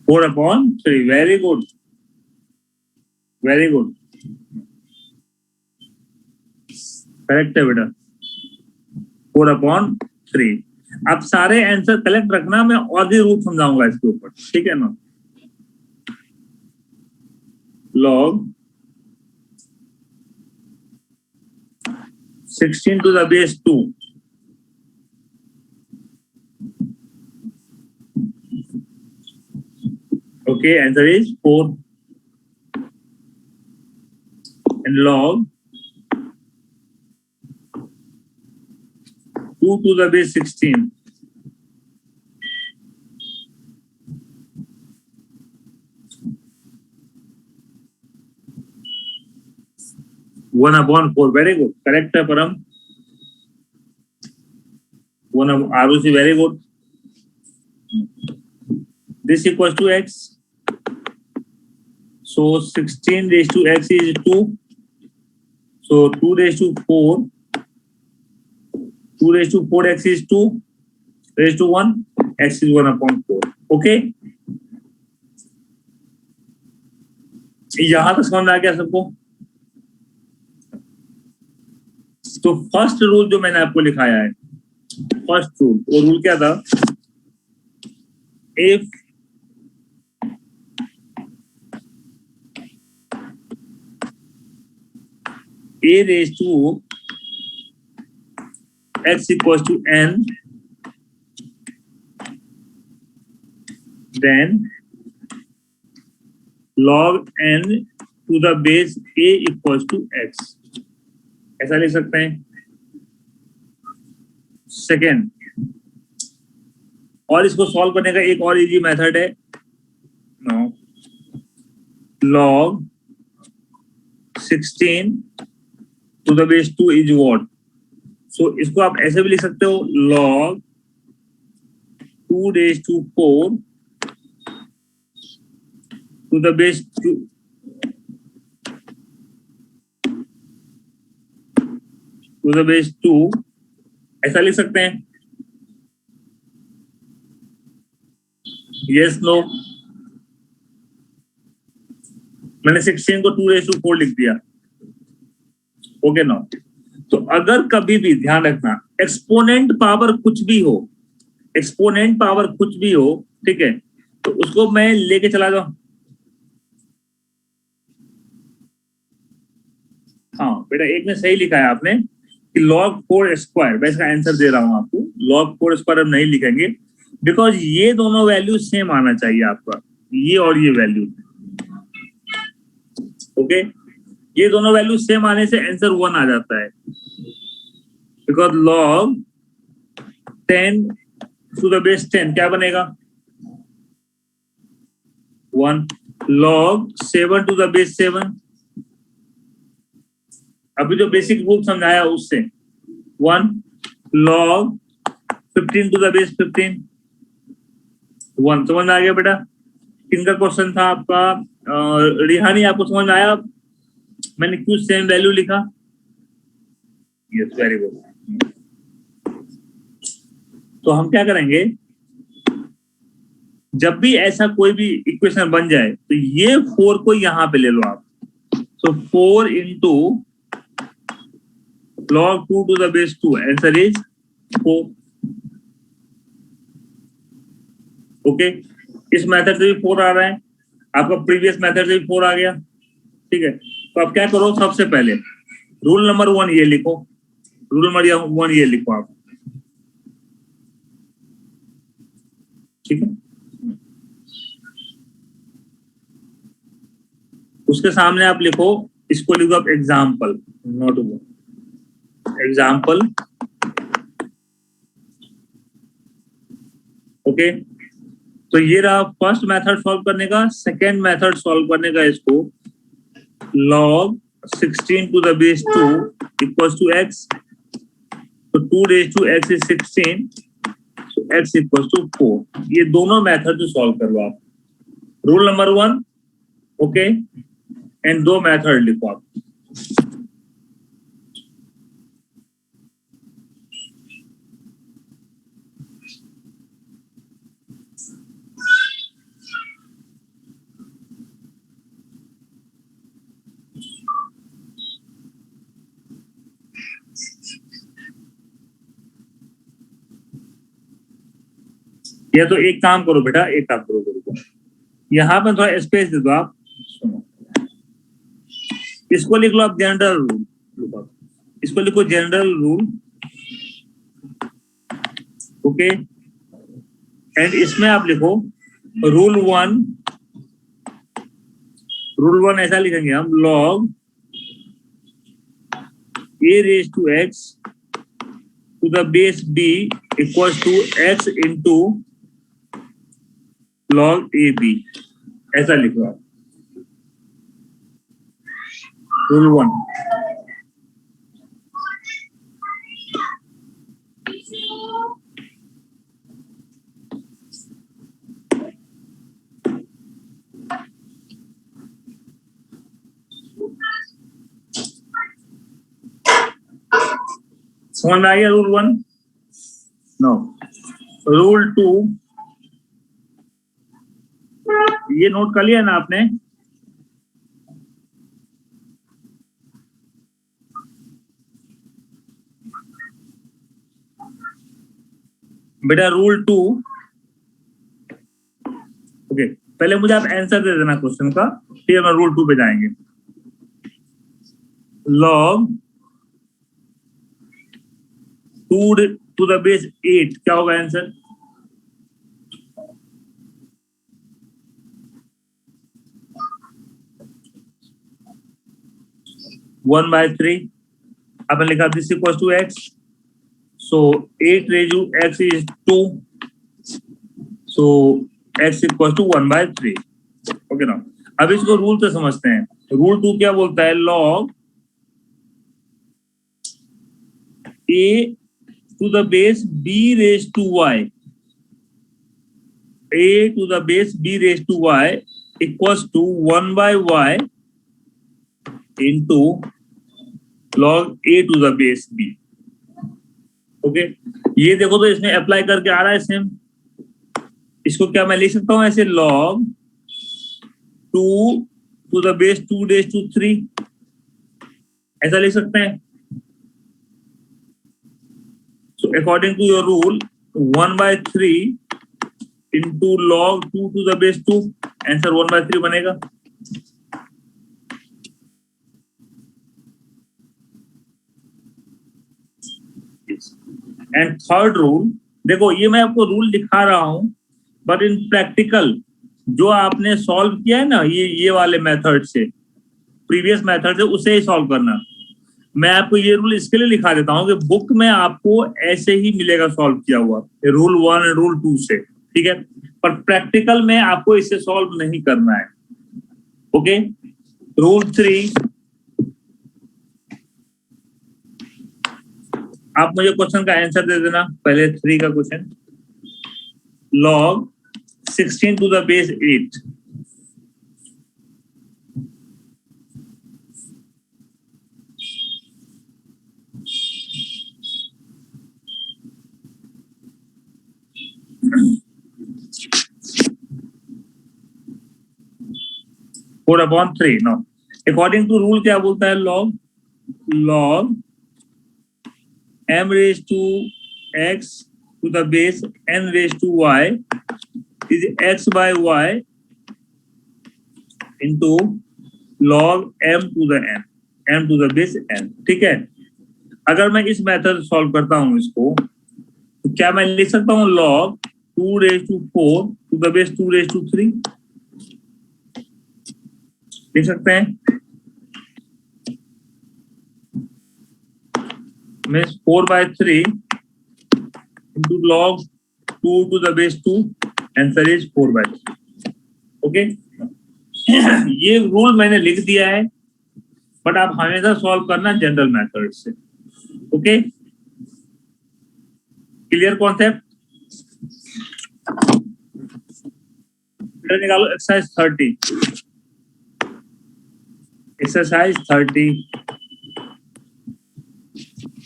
Four upon 3. Very good. Very good. Correct है बेटा। 4/3। अब सारे answer collect रखना, मैं और भी रूप समझाऊंगा इसके ऊपर, ठीक है ना? Log 16 to the base 2 okay, answer is 4. And log 2 to the base 16 1/4. Very good. Correct है परम। 1 Arushi, very good. This equals to x. So 16 raised to x is 2. So 2 raised to 4. 2 raised to 4x is 2. Raised to 1. X is 1/4. Okay? यहां तक समझ में आ गया सबको? तो first rule जो मैंने आपको लिखाया है, फर्स्ट रूल, वो रूल क्या था? If a raised to x equals to n, then log n to the base a equals to x. ऐसा लिख सकते हैं। सेकेंड, और इसको सॉल्व करने का एक और इजी मेथड है। No, log 16 to the base 2 is what? So इसको आप ऐसे भी लिख सकते हो, log 2 raised to 4 to the base 2 to the base 2, ऐसा लिख सकते हैं। yes, no? मैंने 16 को 2 raised to 4 लिख दिया। Okay no? तो अगर कभी भी ध्यान रखना, एक्सपोनेंट पावर कुछ भी हो, एक्सपोनेंट पावर कुछ भी हो, ठीक है, तो उसको मैं लेके चला जाऊं। हाँ बेटा, एक में सही लिखा है आपने कि log 4 स्क्वायर, मैं इसका आंसर दे रहा हूं आपको। log 4 स्क्वायर हम नहीं लिखेंगे, बिकॉज ये दोनों वैल्यू सेम आना चाहिए आपका, ये और ये वैल्यू। ओके, ये दोनों वैल्यू सेम आने से आंसर 1 आ जाता है, because log 10 to the base 10 क्या बनेगा 1, log 7 to the base 7, अभी जो बेसिक रूल समझाया उससे 1, log 15 to the base 15, 1 समझ आ गया बेटा। किनका क्वेश्चन था आपका रिहानी, आपको समझ आया मैंने क्यों सेम वैल्यू लिखा? Yes, very good. तो हम क्या करेंगे, जब भी ऐसा कोई भी इक्वेशन बन जाए तो ये 4 को यहां पे ले लो आप, so 4 into log 2 to the base 2, answer is 4। Okay, इस मेथड से भी 4 आ रहा है, आपका प्रीवियस मेथड से भी 4 आ गया, ठीक है। तो अब क्या करो, सबसे पहले रूल नंबर 1 ये लिखो, रूल नंबर 1 ये लिखो आप, ठीक है। उसके सामने आप लिखो, इसको लिखो आप एग्जाम्पल, नोट एग्जाम्पल, ओके। तो ये रहा फर्स्ट मेथड सॉल्व करने का। सेकेंड मेथड सॉल्व करने का, इसको log 16 to the base 2 equals to x, तो 2 raised to x is 16, so x equals to 4। ये दोनों मेथड जो सॉल्व कर लो आप, रूल नंबर 1, ओके, एंड दो मेथड लिखो आप। या तो एक काम करो बेटा, एक काम करो, यहाँ पर थोड़ा स्पेस दे दो आप, सुनो, इसको लिख लो आप जनरल रूल, इसको लिखो जनरल रूल, ओके, एंड इसमें आप लिखो रूल 1, रूल 1 ऐसा लिखेंगे हम, log a raised to x to the base b equals to x into log ab, ऐसा लिखो आप, रूल 1। समझ में आ गया रूल 1? नो, रूल 2 ये नोट कर लिया ना आपने? बेटा रूल 2, ओके, पहले मुझे आप आंसर दे देना क्वेश्चन का, फिर हम रूल 2 पे जाएंगे। log 2 to the base 8 क्या होगा आंसर? वन बाय 3, आपने लिखा this equals to x, so 8 raised to x is 2, so x equals to 1 by 3, okay ना। अब इसको रूल से समझते हैं। रूल 2 क्या बोलता है, log a to the base b raised to y, a to the base b raised to y equals to 1 by y into log a to the base b, okay. ये देखो तो इसमें अप्लाई करके आ रहा है सेम, इसको क्या मैं लिख सकता हूं ऐसे, log 2 to the base 2 raised to 3, ऐसा लिख सकते हैं। So according to your rule, 1 by 3 into log 2 to the base 2, answer 1 by 3 बनेगा। एंड थर्ड रूल, देखो ये मैं आपको रूल दिखा रहा हूं, बट इन प्रैक्टिकल जो आपने सॉल्व किया है ना ये वाले मेथड से, प्रीवियस मेथड है उसे ही सॉल्व करना। मैं आपको ये रूल इसके लिए लिखा देता हूँ कि बुक में आपको ऐसे ही मिलेगा सॉल्व किया हुआ, रूल 1 और रूल 2 से, ठीक है, पर प्रैक्टिकल में आपको इसे सॉल्व नहीं करना है। ओके, रूल 3, आप मुझे क्वेश्चन का आंसर दे देना, पहले 3 का question. log 16 to the base 8, four upon 3। No, according to rule क्या बोलता है, log m raised to x to the base n raised to y is x by y into log m to the m to the base n। ठीक है, अगर मैं इस method solve करता हूं इसको, तो क्या मैं लिख सकता हूं log 2 raised to 4 to the base 2 raised to 3, लिख सकते हैं? Means 4 by 3 into log 2 to the base 2, answer is 4 by 3। Okay, ये रूल मैंने लिख दिया है, बट आप हमेशा सॉल्व करना जनरल मेथड से। Okay, clear concept? निकालो exercise 30। Exercise 30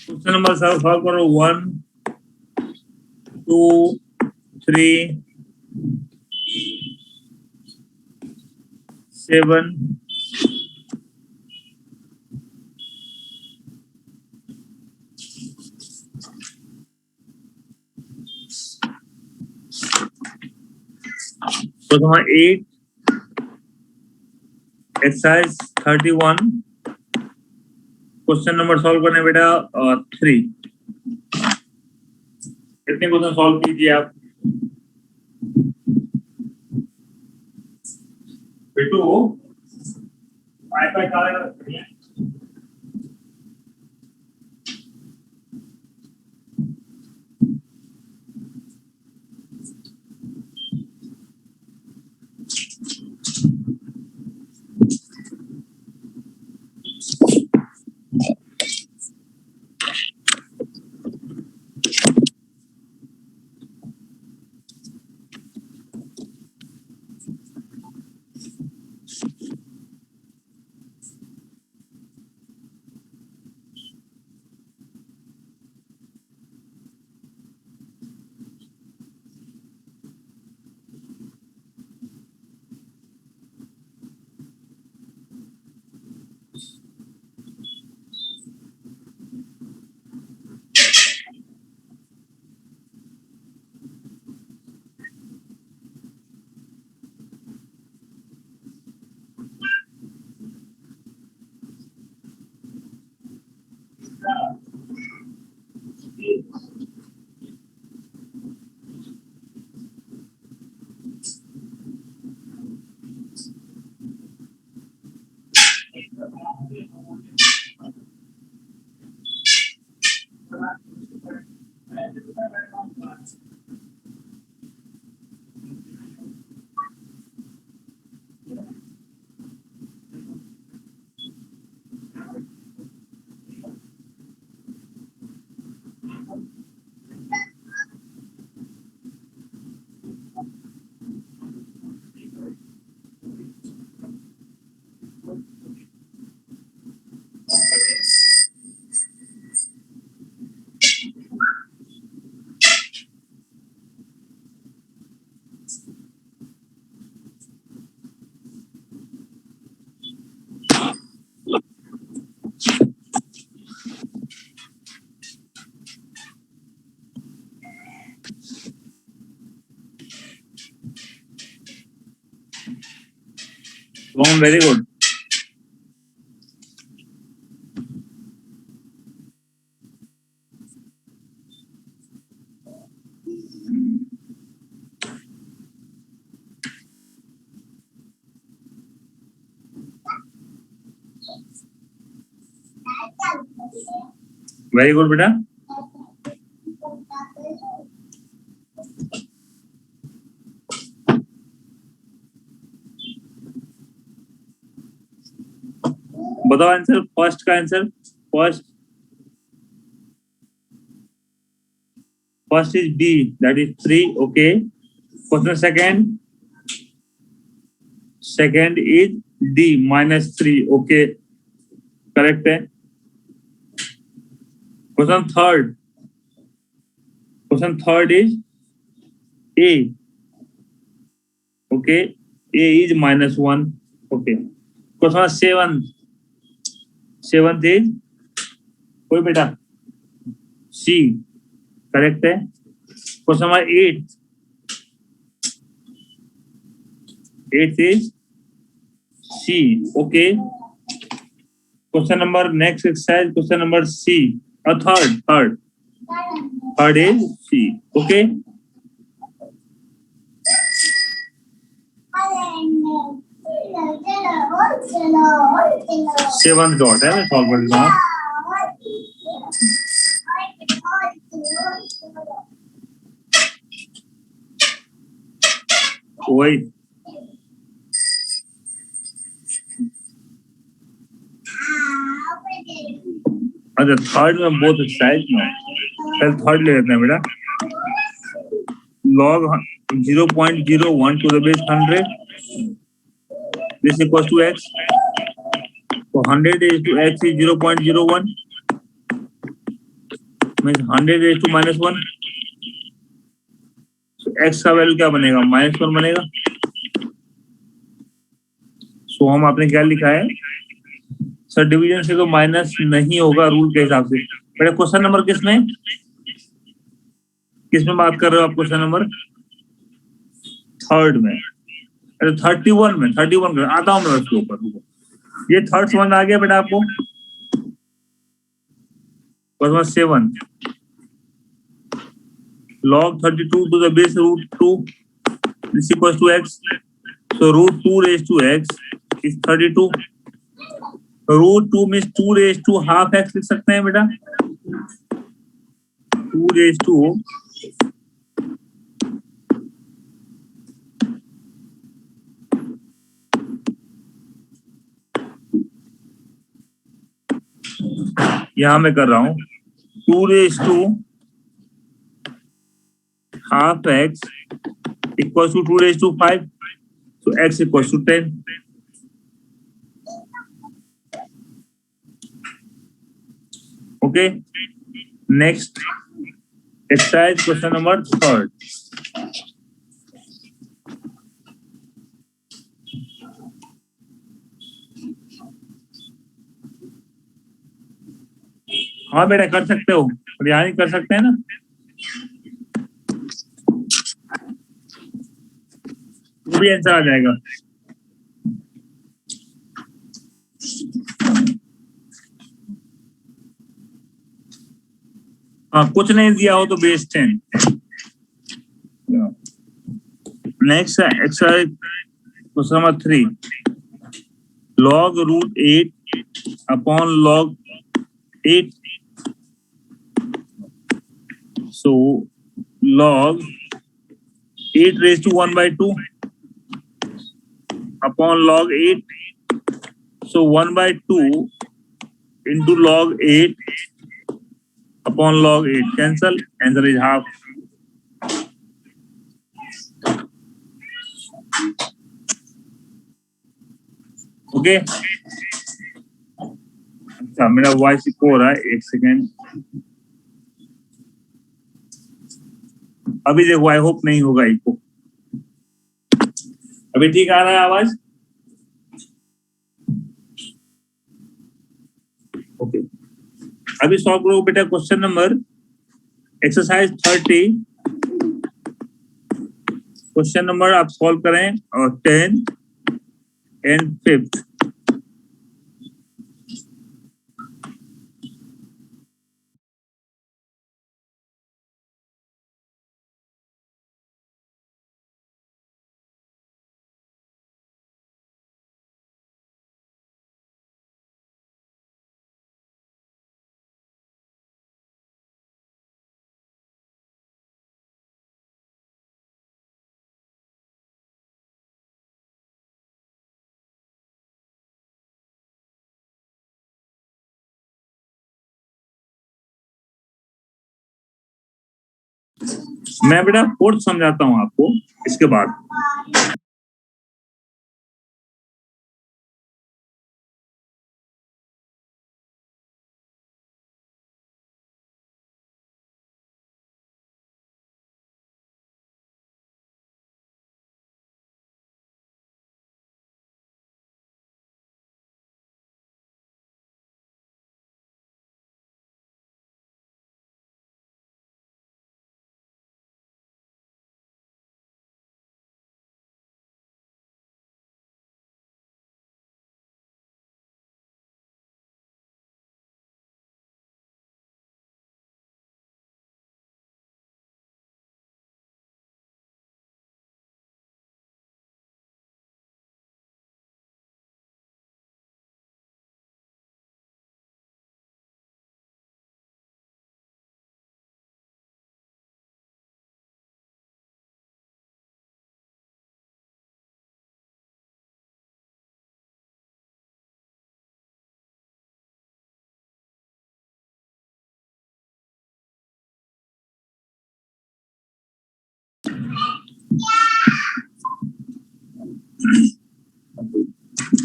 question number solve करो 1 2 3 7 तो तुम्हारा 8, एक्सरसाइज 31 क्वेश्चन नंबर सॉल्व करने बेटा 3। कितने क्वेश्चन सॉल्व कीजिए आप बेटू? वाईफाई चला वेरी गुड। वेरी गुड बेटा. बताओ आंसर. फर्स्ट का answer. First is B, that is 3. Okay. Question second is D, -3. Okay, correct है. Question third is A. Okay, A is -1. Okay. Question seventh is कोई बेटा C, correct है. Question number 8 is C. Okay. Question number next exercise. Question number C. Third is C. Okay. Seventh dot है. मैं solve कर रहा हूँ. वही अच्छा थर्ड में बहुत एक्सरसाइज में पहले थर्ड ले लेते हैं बेटा. log 0.01 to the base 100 this equals to x. So 100 raised to x is 0.01 means 100 raised to -1. So x का वैल्यू क्या बनेगा? -1 बनेगा. सो हम आपने क्या लिखा है सर? डिवीजन से तो माइनस नहीं होगा रूल के हिसाब से. बेटा क्वेश्चन नंबर किसमें बात कर रहे हो आप? क्वेश्चन नंबर थर्ड में. अरे 31 में आता हूँ मैं उसके ऊपर. ये थर्ड समझ आ गया बेटा आपको? Question 7 log 32 to the base √2 is equals to x. So √2 raised to x is 32. √2 means 2 raised to half x लिख सकते हैं बेटा. 2 raised to यहां मैं कर रहा हूं 2 raised to half x equals to 2 raised to 5. So x equals to 10. Okay. Next exercise question number 3rd. हाँ बेटा कर सकते हो. रिहाई कर सकते हैं ना. वो भी आंसर आ जाएगा. हाँ कुछ नहीं दिया हो तो base 10. Next exercise question number 3 log √8 upon log 8. So log 8 raised to 1/2 upon log 8. So 1/2 into log 8 upon log 8 cancel. Answer is half. Okay. अच्छा मेरा वॉइस इको हो रहा है. एक सेकेंड. अभी देखो आई होप नहीं होगा इको. अभी ठीक आ रहा है आवाज? ओके. अभी सॉल्व करो बेटा question number exercise 30. Question number आप सॉल्व करें और 10 एंड 5th. मैं बेटा फोर्थ समझाता हूं आपको इसके बाद।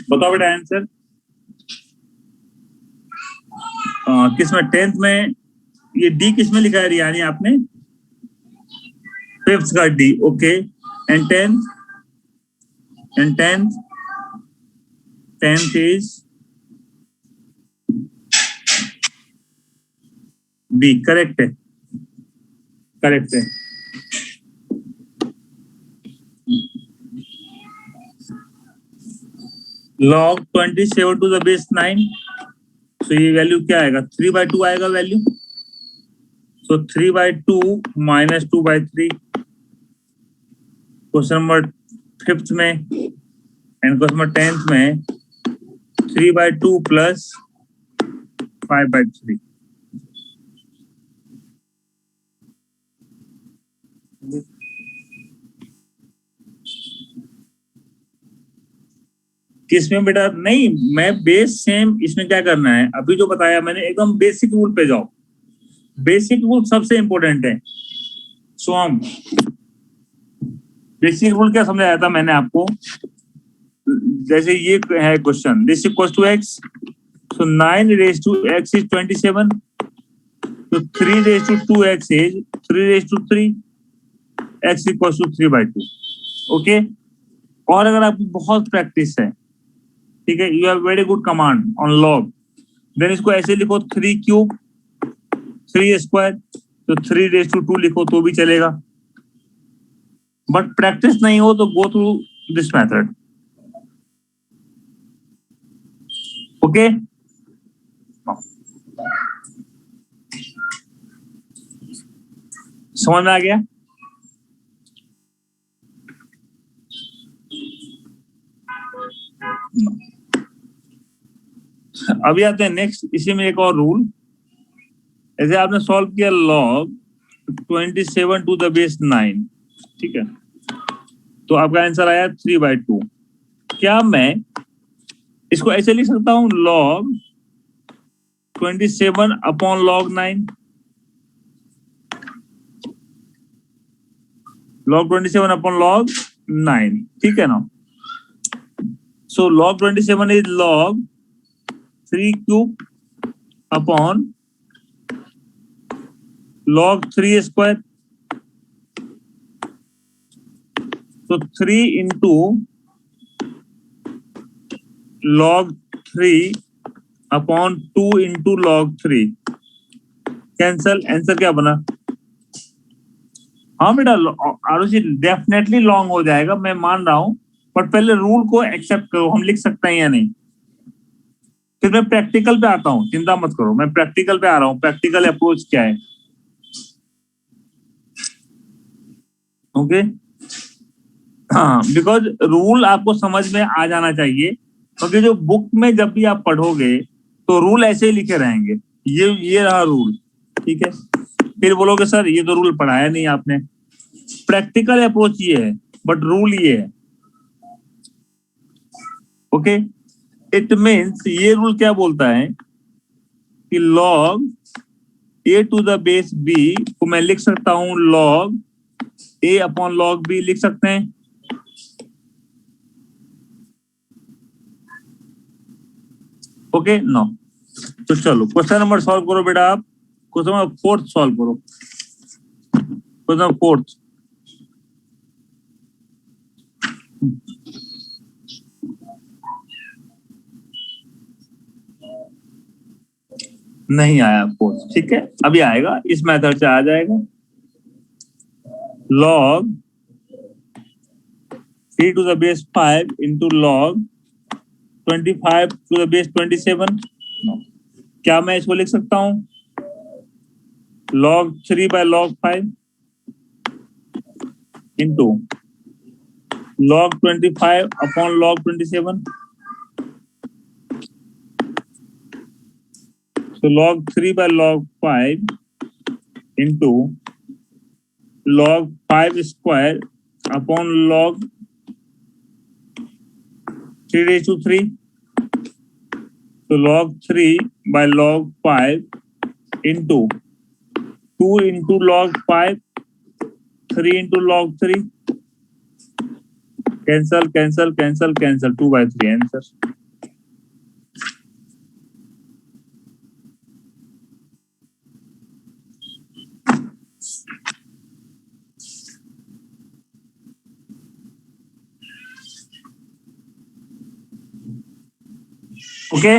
बताओ बेटा आंसर। किसमें? 10th में। ये डी किसमें लिखा है रियानी आपने? 5th का D, okay. And 10th? And 10th? 10th is B, correct है, करेक्ट है। log 27 to the base 9, तो ये वैल्यू क्या आएगा? 3/2 आएगा वैल्यू। सो 3/2 माइनस 2/3। क्वेश्चन नंबर 5th में एंड क्वेश्चन नंबर 10th में 3/2 प्लस 5/3। किसमें बेटा? नहीं, मैं बेस सेम। इसमें क्या करना है, अभी जो बताया मैंने, एकदम बेसिक रूल पे जाओ। बेसिक रूल सबसे इंपॉर्टेंट है। सो हम बेसिक रूल क्या समझाया था मैंने आपको? जैसे ये है question, this equals to x, so 9 raise to x is 27, तो 3 raise to 2x is 3 raise to 3, x equals to 3/2। Okay. और अगर आपकी बहुत प्रैक्टिस है, ठीक है, you have very good command on log, then इसको ऐसे लिखो 3 क्यूब 3 स्क्वायर, तो 3 रेज टू 2 लिखो तो भी चलेगा। बट प्रैक्टिस नहीं हो तो go through this method. Okay. समझ में आ गया? अभी आते हैं नेक्स्ट। इसी में एक और रूल, ऐसे आपने सॉल्व किया log 27 to the base 9, ठीक है, तो आपका आंसर आया 3/2। क्या मैं इसको ऐसे लिख सकता हूं? log 27 upon log 9, log 27 upon log 9, ठीक है ना? सो log 27 is log 3 cube upon log 3 square, तो 3 into log 3 upon 2 into log 3, cancel. Answer क्या बना? हाँ बेटा, आरुषि डेफिनेटली लॉन्ग हो जाएगा, मैं मान रहा हूं, बट पहले रूल को एक्सेप्ट करो, हम लिख सकते हैं या नहीं। फिर मैं प्रैक्टिकल पे आता हूं, चिंता मत करो, मैं प्रैक्टिकल पे आ रहा हूं। प्रैक्टिकल अप्रोच क्या है? ओके। हाँ, बिकॉज रूल आपको समझ में आ जाना चाहिए, क्योंकि जो बुक में जब भी आप पढ़ोगे तो रूल ऐसे ही लिखे रहेंगे, ये रहा रूल, ठीक है। फिर बोलोगे सर ये तो रूल पढ़ाया नहीं आपने। प्रैक्टिकल अप्रोच ये है, बट रूल ये है। ओके। इट मीन्स ये रूल क्या बोलता है कि log a टू द बेस b को मैं लिख सकता हूं log a upon log b लिख सकते हैं। ओके नो, तो चलो क्वेश्चन नंबर सॉल्व करो बेटा। आप क्वेश्चन नंबर 4 सॉल्व करो। क्वेश्चन नंबर 4 नहीं आया 4, ठीक है, अभी आएगा, इस मेथड से आ जाएगा। log 3 to the base 5 into log 25 to the base 27। no. क्या मैं इसको लिख सकता हूं log 3 by log 5 into log 25 upon log 27। so log 3 by log 5 into log 5 square upon log 3 raised to 3। so log 3 by log 5 into 2 into log 5, 3 into log 3, cancel cancel cancel cancel, 2 by 3 answer। Okay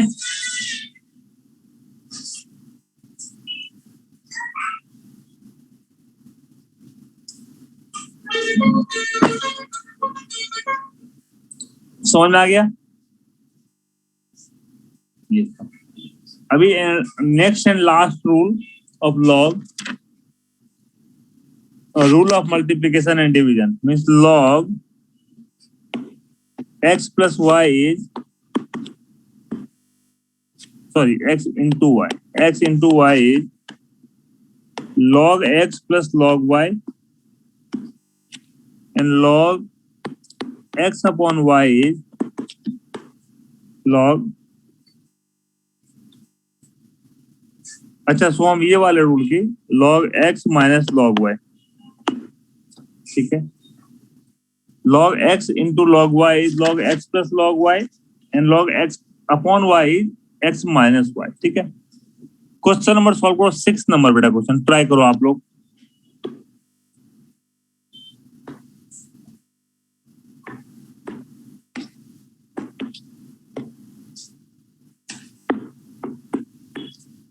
समझ में आ गया। अभी next and last rule of log, rule of multiplication and division means log x plus y is x into y, x into y is log x plus log y and log x upon y is log। अच्छा सो हम ये वाले rule की log x minus log y, ठीक है। log x into log y is log x plus log y and log x upon y is x minus y, ठीक है। Question number solve करो 6 नंबर बेटा, क्वेश्चन ट्राई करो आप लोग।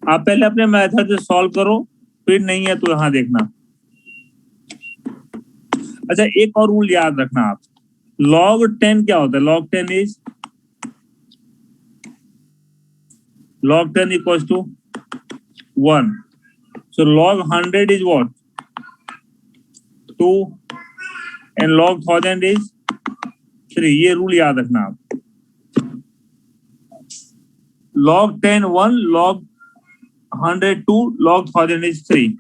आप पहले अपने मेथड से सॉल्व करो, फिर नहीं है तो यहां देखना। अच्छा एक और रूल याद रखना आप, log 10 क्या होता है, log 10 is log 10 equals to 1, so log 100 is what 2 and log 1000 is 3। ये रूल याद रखना आप, log 10 1, log 100 2, log 1000 is 3।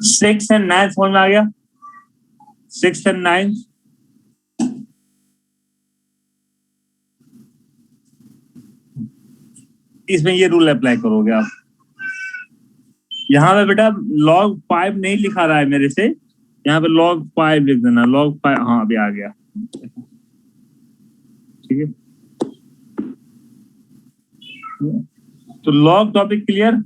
Six and 9 समझ में आ गया। 6 and 9, इसमें ये रूल अप्लाई करोगे आप। यहाँ पे बेटा log 5 नहीं लिखा रहा है मेरे से, यहाँ पे log 5 लिख देना, log 5। हाँ अभी आ गया, ठीक है। तो log टॉपिक क्लियर।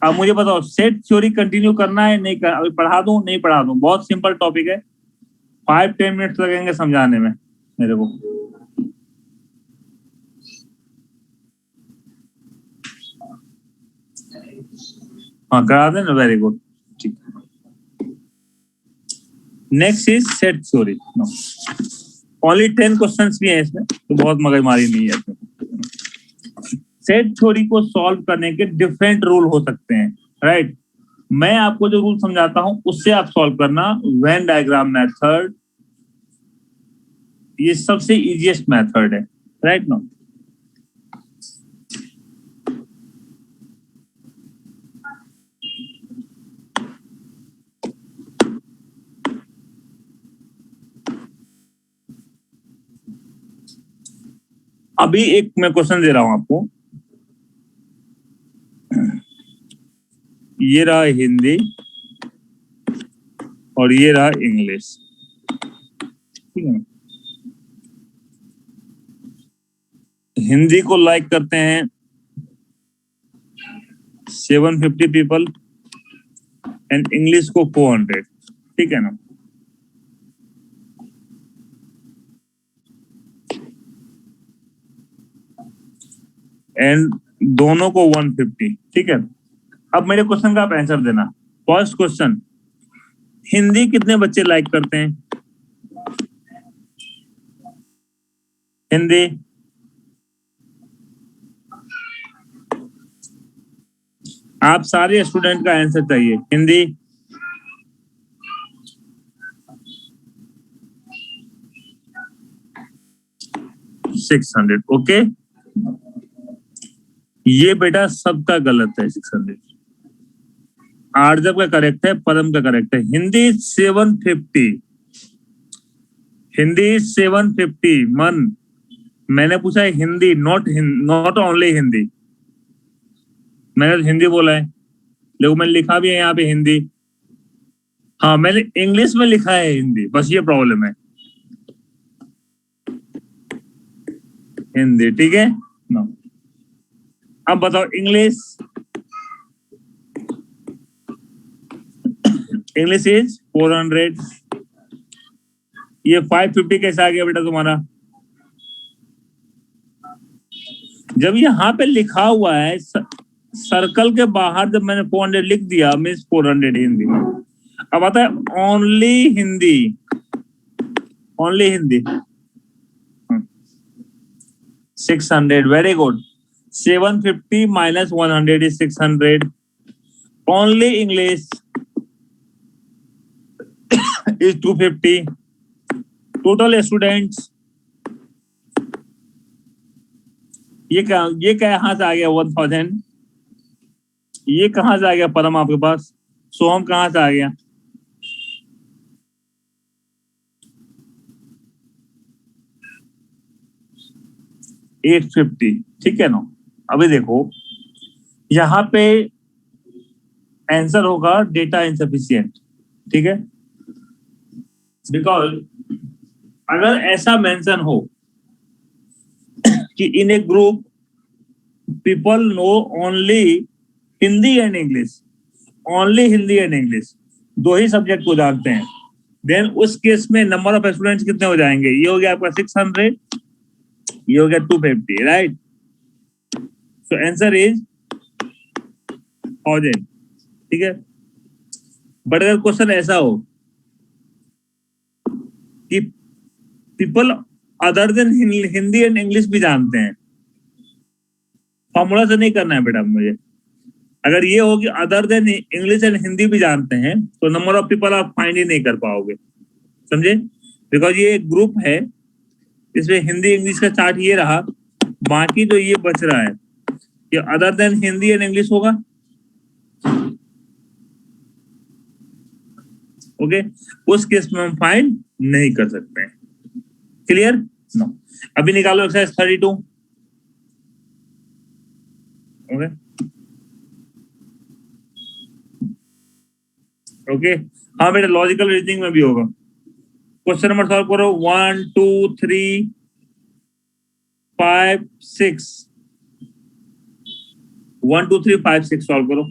अब मुझे बताओ सेट थ्योरी कंटिन्यू करना है नहीं कर, अभी पढ़ा दूं नहीं पढ़ा दूं? बहुत सिंपल टॉपिक है, 5-10 मिनट लगेंगे समझाने में मेरे को। हाँ करा देना, वेरी गुड, ठीक। Next is set theory. Only 10 questions भी हैं इसमें, तो बहुत मगजमारी नहीं है इसमें। सेट थ्योरी को सॉल्व करने के डिफरेंट रूल हो सकते हैं, राइट। मैं आपको जो रूल समझाता हूं उससे आप सॉल्व करना। वेन डायग्राम मेथड ये सबसे इजीएस्ट मेथड है, राइट नो। अभी एक मैं क्वेश्चन दे रहा हूं आपको, ये रहा हिंदी और ये रहा इंग्लिश, ठीक है। हिंदी को लाइक करते हैं 750 पीपल एंड इंग्लिश को 400, ठीक है ना। एंड दोनों को 150, ठीक है। अब मेरे क्वेश्चन का आप आंसर देना। फर्स्ट क्वेश्चन, हिंदी कितने बच्चे लाइक करते हैं? हिंदी आप सारे स्टूडेंट का आंसर चाहिए। Hindi six 600, okay. ये बेटा सबका गलत है, 600। आर्जव का करेक्ट है, परम का करेक्ट है। हिंदी 750, हिंदी 750। मन, मैंने पूछा है हिंदी, नॉट ओनली हिंदी। मैंने तो हिंदी बोला है, लेकिन मैंने लिखा भी है यहाँ पे हिंदी। हाँ मैंने इंग्लिश में लिखा है हिंदी, बस ये प्रॉब्लम है। हिंदी, ठीक है नो। अब बताओ इंग्लिश। English is 400। ये 550 कैसे आ गया बेटा तुम्हारा? जब यहाँ पे लिखा हुआ है सर्कल के बाहर, जब मैंने 400 लिख दिया मीन्स 400 हिंदी। अब आता है only Hindi, only Hindi 600, very good. 750 minus 100 is 600. Only English is 250. Total students, ये कहाँ से आ गया 1000? ये कहाँ से आ गया परम आपके पास? सोहम कहाँ से आ गया? $850, ठीक है ना। अभी देखो यहाँ पे आंसर होगा डेटा इनसफिशिएंट, ठीक है। बिकॉज अगर ऐसा मेंशन हो कि in a group people know only Hindi and English, only Hindi and English, दो ही सब्जेक्ट को जानते हैं, देन उस केस में नंबर ऑफ स्टूडेंट्स कितने हो जाएंगे? ये हो गया आपका 600, ये हो गया 250, राइट। सो आंसर इज 1000, ठीक है। बट अगर क्वेश्चन ऐसा हो कि people other than Hindi and English भी जानते हैं, फॉर्मूला से नहीं करना है बेटा मुझे। अगर ये हो कि other than English and Hindi भी जानते हैं, तो नंबर ऑफ पीपल आप फाइंड ही नहीं कर पाओगे, समझे। बिकॉज ये एक ग्रुप है, इसमें हिंदी इंग्लिश का चार्ट ये रहा, बाकी जो ये बच रहा है ये other than Hindi and English होगा। ओके, उस केस में हम फाइंड नहीं कर सकते हैं। क्लियर? नो। अभी निकालो एक्सरसाइज 32। ओके ओके, हाँ बेटा लॉजिकल रीजनिंग में भी होगा। क्वेश्चन नंबर सॉल्व करो 1 2 3 5 6 1 2 3 5 6 सॉल्व करो।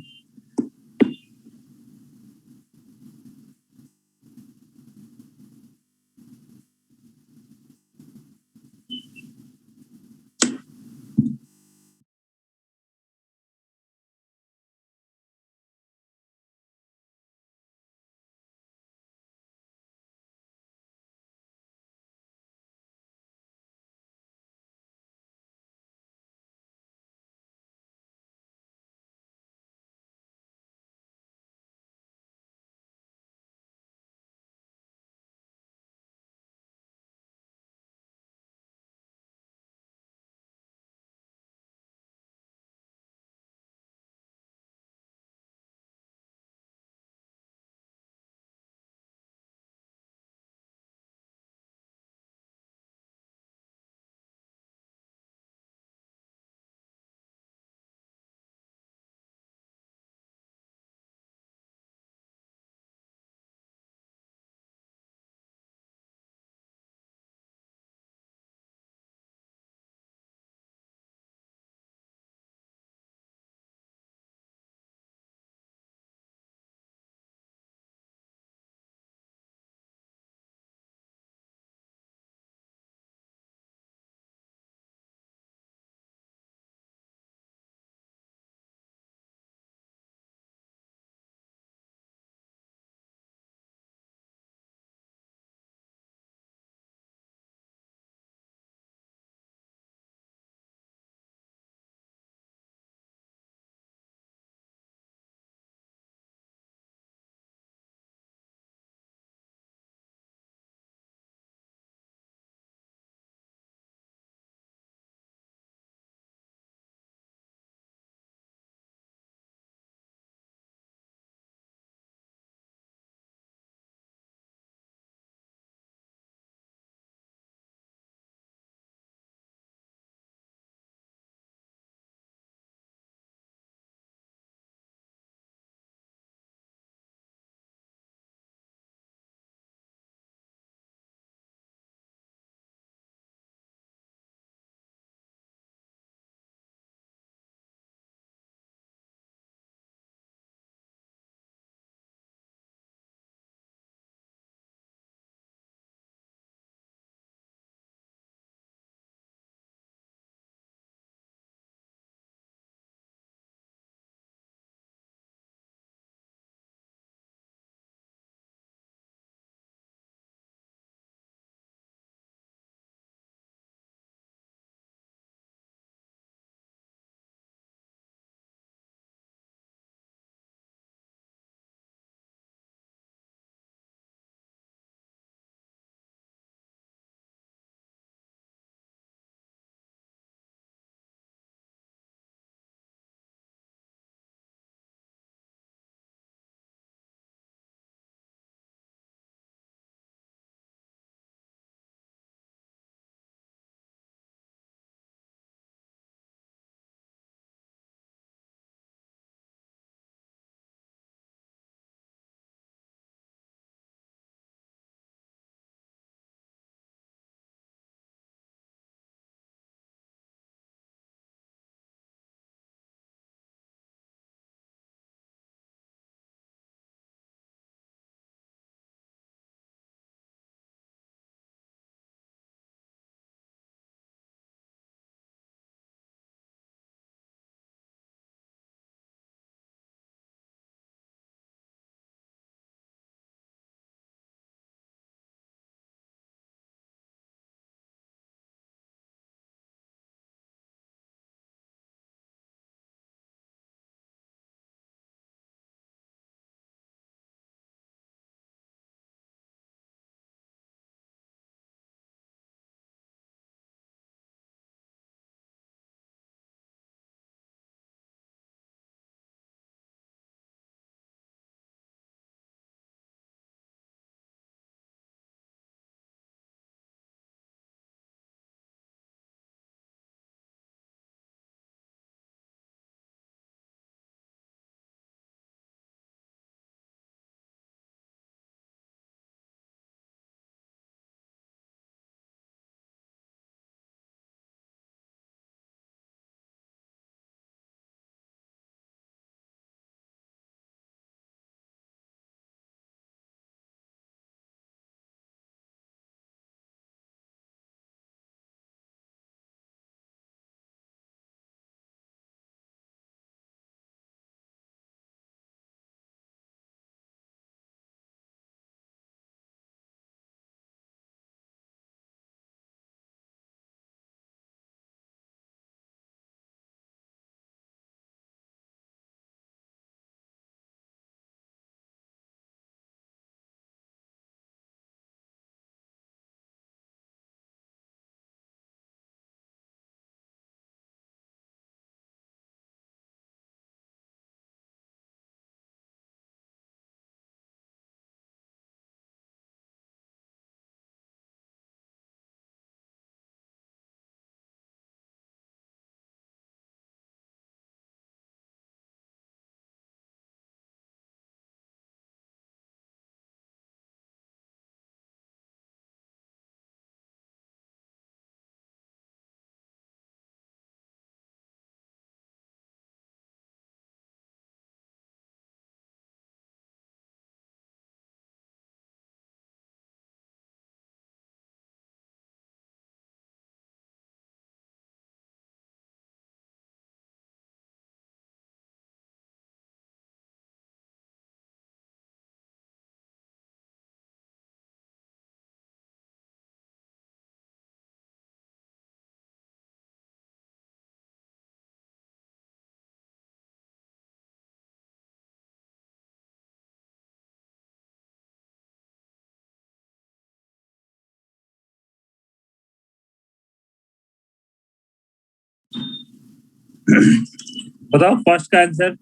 बताओ फर्स्ट का आंसर।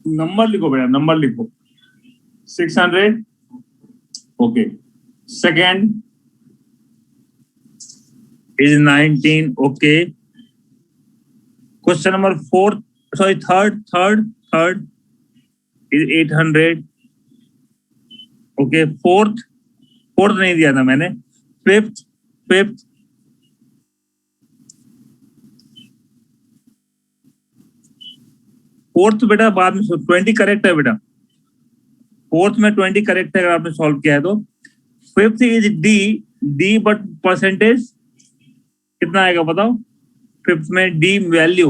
नंबर लिखो बेटा, नंबर लिखो। 600। Okay. Second is 19। Okay. Question number fourth, sorry third is 800। Okay. Fourth नहीं दिया था मैंने। फिफ्थ फोर्थ बेटा बाद में 20 करेक्ट है बेटा। फोर्थ में 20 करेक्ट है अगर आपने सॉल्व किया है तो। Fifth is D but percentage कितना आएगा बताओ। फिफ्थ में डी वैल्यू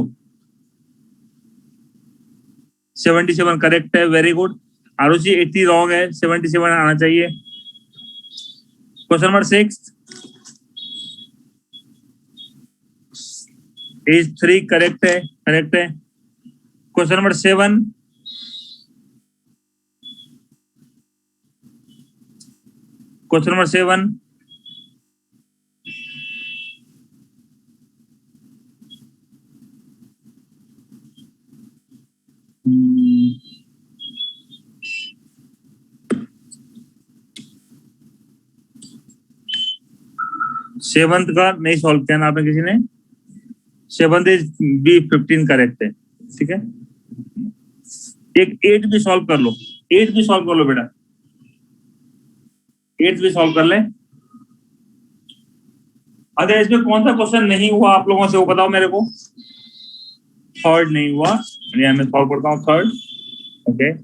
77 करेक्ट है। Very good. आरुषि 80 रॉन्ग है, 77 आना चाहिए। क्वेश्चन नंबर 6 इज 3 करेक्ट है। Question number 7 question number 7 seventh का नहीं सॉल्व किया ना आपने किसी ने। सेवंथ इज बी 15 करेक्ट है। ठीक है। एक 8 भी सॉल्व कर लो। 8 भी सॉल्व कर लो बेटा। 8 भी सॉल्व कर ले। अगर इसमें कौन सा क्वेश्चन नहीं हुआ आप लोगों से वो बताओ मेरे को। थर्ड नहीं हुआ, मैं सॉल्व करता हूँ थर्ड। ओके।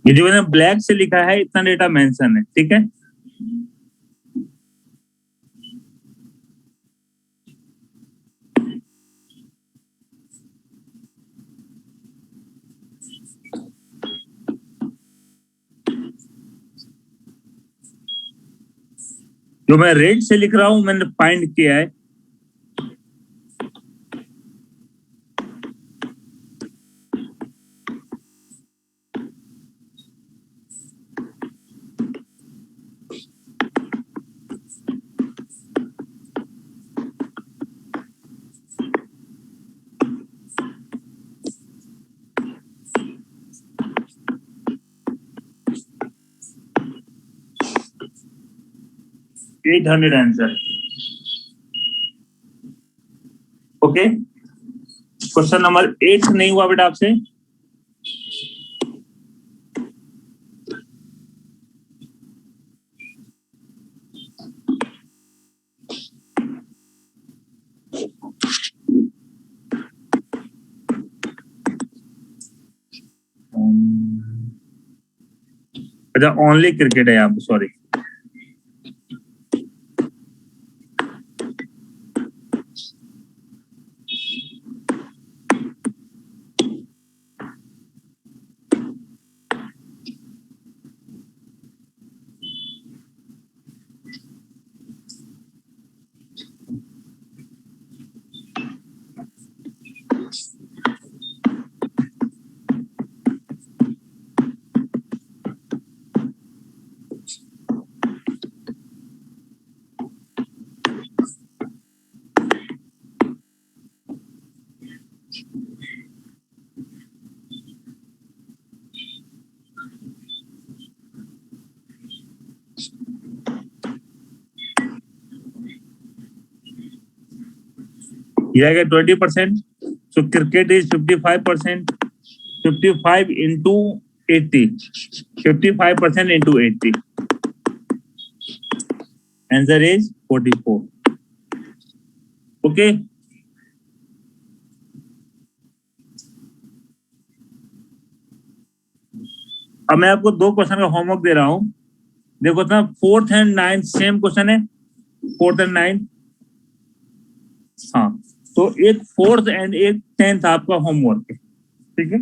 ये जो मैंने ब्लैक से लिखा है इतना डेटा मेंशन है। ठीक है। जो मैं रेड से लिख रहा हूं मैंने फाइंड किया है। $800 आंसर। ओके। क्वेश्चन नंबर 8 नहीं हुआ बेटा आपसे। अच्छा ओनली क्रिकेट है यहाँ पे, सॉरी। ये आएगा 20%। So cricket is 55%। 55 into 80, 55% into 80। Answer is 44। Okay. अब मैं आपको 2 क्वेश्चन का होमवर्क दे रहा हूं। देखो ना, 4th and 9th same question है। 4th and 9th। हाँ तो एक 4th एंड एक 10th आपका होमवर्क है, ठीक है।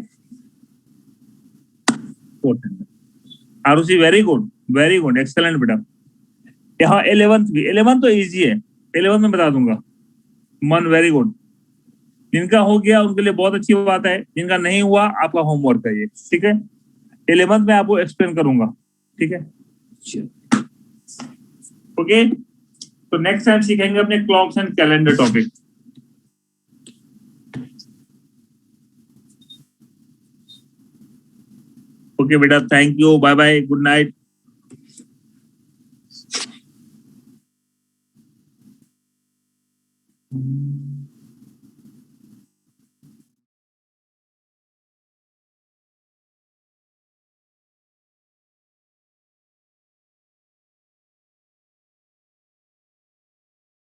आरुषि वेरी गुड एक्सेलेंट बेटा। यहाँ 11th भी, 11th तो इजी है, 11th में बता दूंगा। मन वेरी गुड, जिनका हो गया उनके लिए बहुत अच्छी बात है, जिनका नहीं हुआ आपका होमवर्क है ये, ठीक है। 11th में आपको एक्सप्लेन करूंगा, ठीक है। ओके, तो नेक्स्ट टाइम सीखेंगे अपने clocks and calendar topic. Okay बेटा, thank you, bye bye, good night.